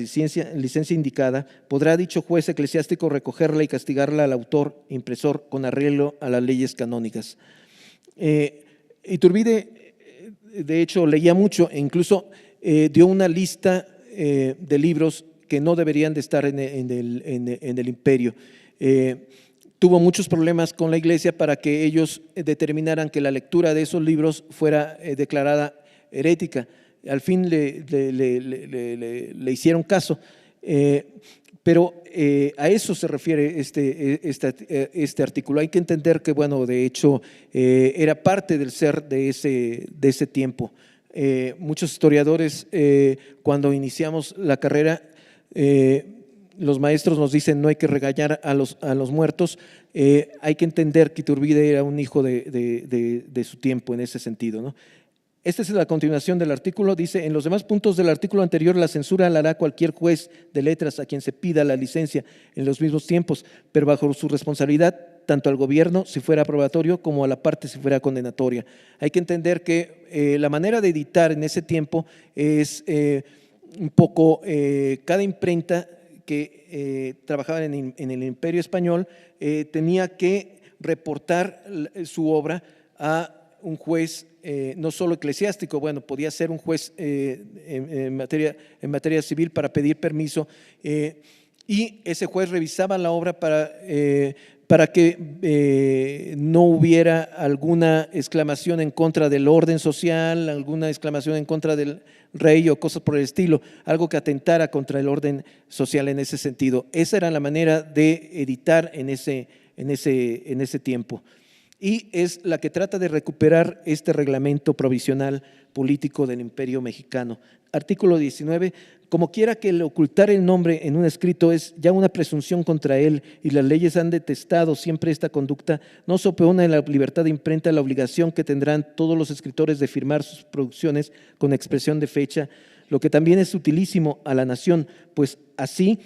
licencia indicada, podrá dicho juez eclesiástico recogerla y castigarla al autor impresor con arreglo a las leyes canónicas. Iturbide, de hecho, leía mucho e incluso dio una lista de libros que no deberían de estar en el imperio. Tuvo muchos problemas con la iglesia para que ellos determinaran que la lectura de esos libros fuera declarada herética. Al fin le hicieron caso, pero a eso se refiere este artículo. Hay que entender que, bueno, de hecho, era parte del ser de ese tiempo. Muchos historiadores, cuando iniciamos la carrera, los maestros nos dicen no hay que regañar a los muertos. Hay que entender que Iturbide era un hijo de su tiempo en ese sentido, ¿no? Esta es la continuación del artículo. Dice: en los demás puntos del artículo anterior, la censura la hará cualquier juez de letras a quien se pida la licencia en los mismos tiempos, pero bajo su responsabilidad, tanto al gobierno si fuera aprobatorio como a la parte si fuera condenatoria. Hay que entender que la manera de editar en ese tiempo es un poco cada imprenta que trabajaba en el Imperio Español tenía que reportar su obra a un juez, no solo eclesiástico, bueno, podía ser un juez en materia civil para pedir permiso, y ese juez revisaba la obra para que no hubiera alguna exclamación en contra del orden social, alguna exclamación en contra del rey o cosas por el estilo, algo que atentara contra el orden social en ese sentido. Esa era la manera de editar en ese tiempo. Y es la que trata de recuperar este reglamento provisional político del Imperio Mexicano. Artículo 19. Como quiera que el ocultar el nombre en un escrito es ya una presunción contra él, y las leyes han detestado siempre esta conducta, no se opone en la libertad de imprenta la obligación que tendrán todos los escritores de firmar sus producciones con expresión de fecha, lo que también es utilísimo a la nación, pues así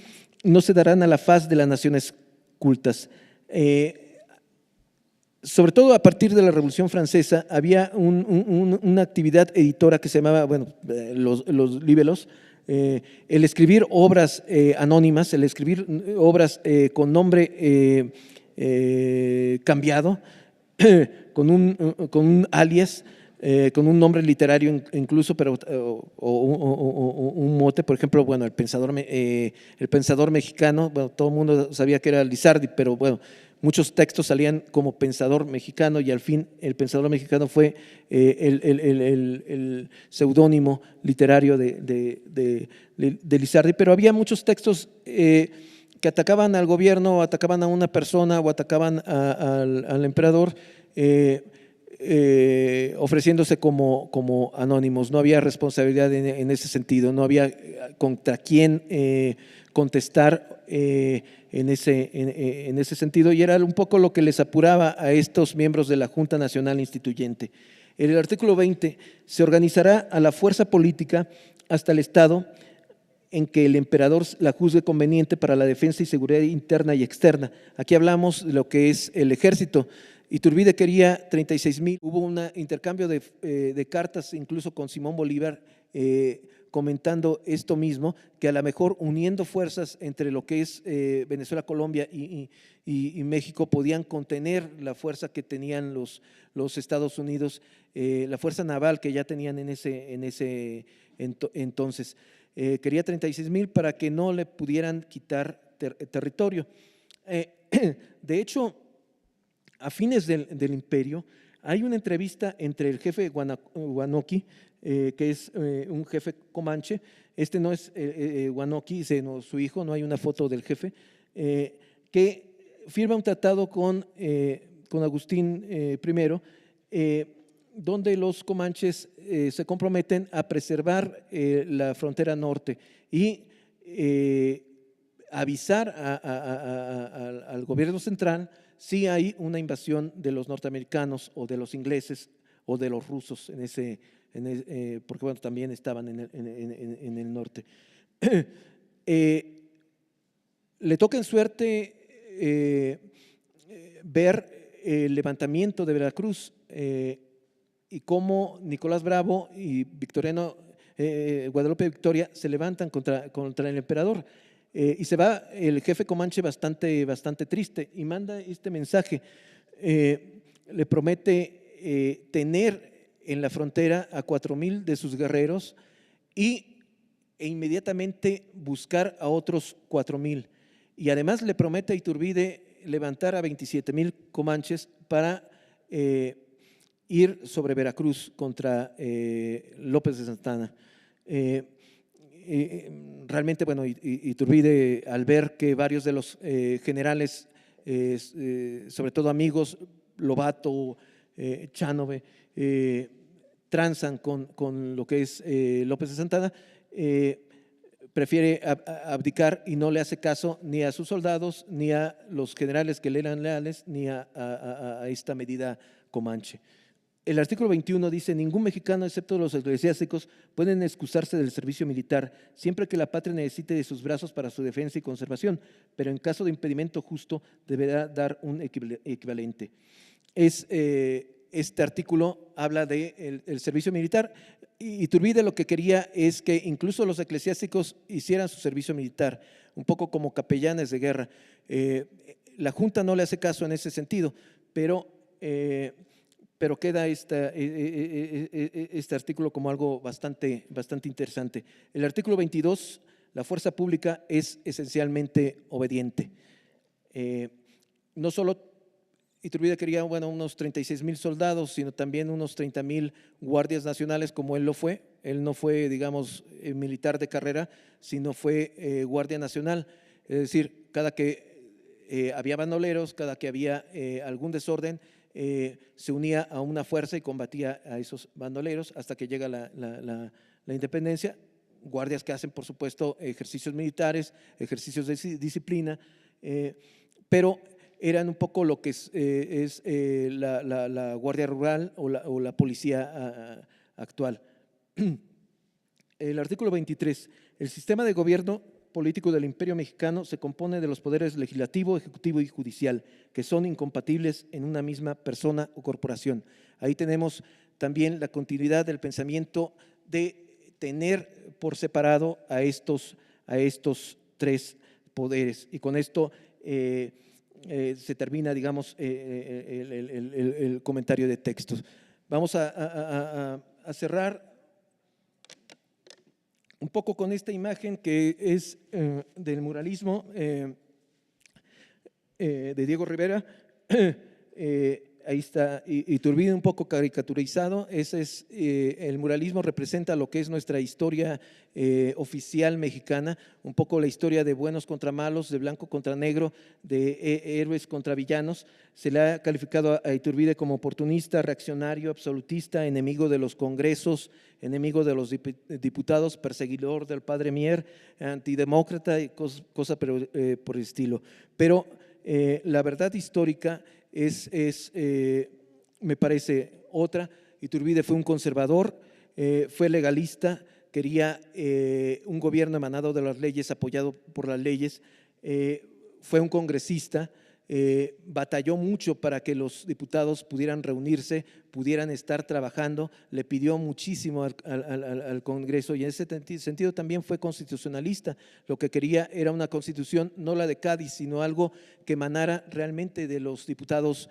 no se darán a la faz de las naciones cultas. Sobre todo a partir de la Revolución Francesa había una actividad editora que se llamaba, bueno, los libelos, el escribir obras anónimas, el escribir obras con nombre cambiado, con un alias, con un nombre literario incluso, pero, o un mote, por ejemplo, bueno, el pensador mexicano, bueno, todo el mundo sabía que era Lizardi, pero bueno, muchos textos salían como pensador mexicano y al fin el pensador mexicano fue el seudónimo literario de Lizardi, pero había muchos textos que atacaban al gobierno, o atacaban a una persona, o atacaban al emperador, ofreciéndose como anónimos. No había responsabilidad en ese sentido, no había contra quién contestar en ese sentido, y era un poco lo que les apuraba a estos miembros de la Junta Nacional Instituyente. En el artículo 20 se organizará a la fuerza política hasta el Estado en que el emperador la juzgue conveniente para la defensa y seguridad interna y externa. Aquí hablamos de lo que es el ejército. Iturbide quería 36,000. Hubo un intercambio de cartas incluso con Simón Bolívar comentando esto mismo, que a lo mejor uniendo fuerzas entre lo que es Venezuela, Colombia y México podían contener la fuerza que tenían los Estados Unidos, la fuerza naval que ya tenían en ese entonces. Quería 36,000 para que no le pudieran quitar territorio. De hecho, a fines del imperio, hay una entrevista entre el jefe Huanoqui, que es un jefe comanche. Este no es Huanoqui, sino su hijo, no hay una foto del jefe, que firma un tratado con Agustín I, donde los comanches se comprometen a preservar la frontera norte y avisar al gobierno central si hay una invasión de los norteamericanos o de los ingleses o de los rusos porque bueno, también estaban en el norte. Le toca en suerte ver el levantamiento de Veracruz y cómo Nicolás Bravo y Guadalupe Victoria se levantan contra el emperador. Y se va el jefe comanche bastante triste y manda este mensaje. Le promete tener en la frontera a 4,000 de sus guerreros e inmediatamente buscar a otros 4,000. Y además le promete a Iturbide levantar a 27,000 comanches para ir sobre Veracruz contra López de Santana. Realmente, bueno, Iturbide, al ver que varios de los generales, sobre todo amigos, Lobato, Chanove, transan con lo que es López de Santana, prefiere abdicar y no le hace caso ni a sus soldados, ni a los generales que le eran leales, ni a esta medida comanche. El artículo 21 dice: ningún mexicano, excepto los eclesiásticos, pueden excusarse del servicio militar, siempre que la patria necesite de sus brazos para su defensa y conservación, pero en caso de impedimento justo deberá dar un equivalente. Este artículo habla del servicio militar. Iturbide lo que quería es que incluso los eclesiásticos hicieran su servicio militar, un poco como capellanes de guerra. La Junta no le hace caso en ese sentido, pero queda este artículo como algo bastante interesante. El artículo 22, la fuerza pública es esencialmente obediente. No solo Iturbide quería, bueno, unos 36,000 soldados, sino también unos 30,000 guardias nacionales, como él lo fue. Él no fue, digamos, militar de carrera, sino fue guardia nacional. Es decir, cada que había bandoleros, cada que había algún desorden, se unía a una fuerza y combatía a esos bandoleros hasta que llega la independencia. Guardias que hacen, por supuesto, ejercicios militares, ejercicios de disciplina, pero eran un poco lo que es la Guardia Rural o la policía actual. El artículo 23, el sistema de gobierno político del Imperio Mexicano se compone de los poderes legislativo, ejecutivo y judicial, que son incompatibles en una misma persona o corporación. Ahí tenemos también la continuidad del pensamiento de tener por separado a estos tres poderes. Y con esto se termina, digamos, el comentario de textos. Vamos a cerrar un poco con esta imagen que es del muralismo de Diego Rivera. Ahí está Iturbide un poco caricaturizado. Ese es, el muralismo representa lo que es nuestra historia oficial mexicana, un poco la historia de buenos contra malos, de blanco contra negro, de héroes contra villanos. Se le ha calificado a Iturbide como oportunista, reaccionario, absolutista, enemigo de los congresos, enemigo de los diputados, perseguidor del padre Mier, antidemócrata y cosa por el estilo. Pero la verdad histórica me parece otra. Iturbide fue un conservador, fue legalista, quería un gobierno emanado de las leyes, apoyado por las leyes, fue un congresista, batalló mucho para que los diputados pudieran reunirse, pudieran estar trabajando, le pidió muchísimo al Congreso y en ese sentido también fue constitucionalista. Lo que quería era una constitución, no la de Cádiz, sino algo que emanara realmente de los diputados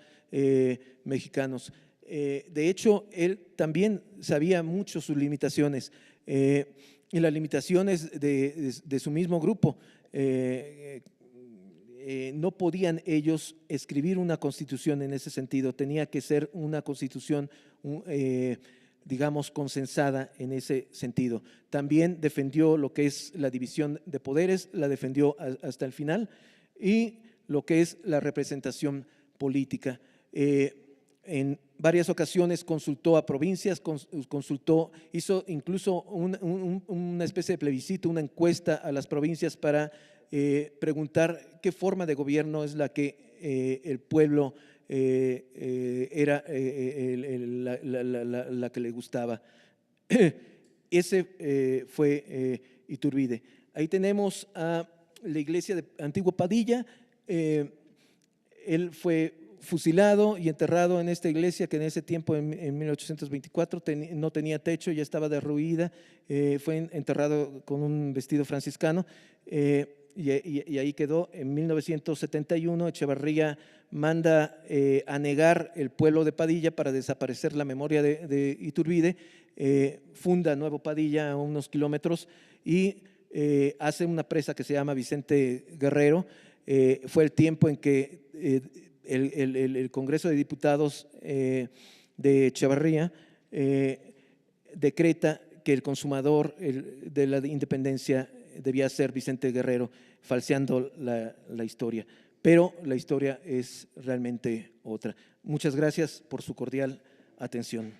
mexicanos. De hecho, él también sabía mucho sus limitaciones y las limitaciones de su mismo grupo. No podían ellos escribir una constitución en ese sentido, tenía que ser una constitución, digamos, consensada en ese sentido. También defendió lo que es la división de poderes, la defendió hasta el final, y lo que es la representación política. En varias ocasiones consultó a provincias, hizo incluso una especie de plebiscito, una encuesta a las provincias para preguntar qué forma de gobierno es la que el pueblo era la que le gustaba. Ese fue Iturbide. Ahí tenemos a la iglesia de Antigua Padilla. Él fue fusilado y enterrado en esta iglesia que en ese tiempo, en 1824, no tenía techo, ya estaba derruida. Fue enterrado con un vestido franciscano. Y ahí quedó. En 1971 Echevarría manda a negar el pueblo de Padilla para desaparecer la memoria de Iturbide, funda Nuevo Padilla a unos kilómetros y hace una presa que se llama Vicente Guerrero. Fue el tiempo en que el Congreso de Diputados de Echevarría decreta que el consumador de la independencia debía ser Vicente Guerrero, falseando la historia. Pero la historia es realmente otra. Muchas gracias por su cordial atención.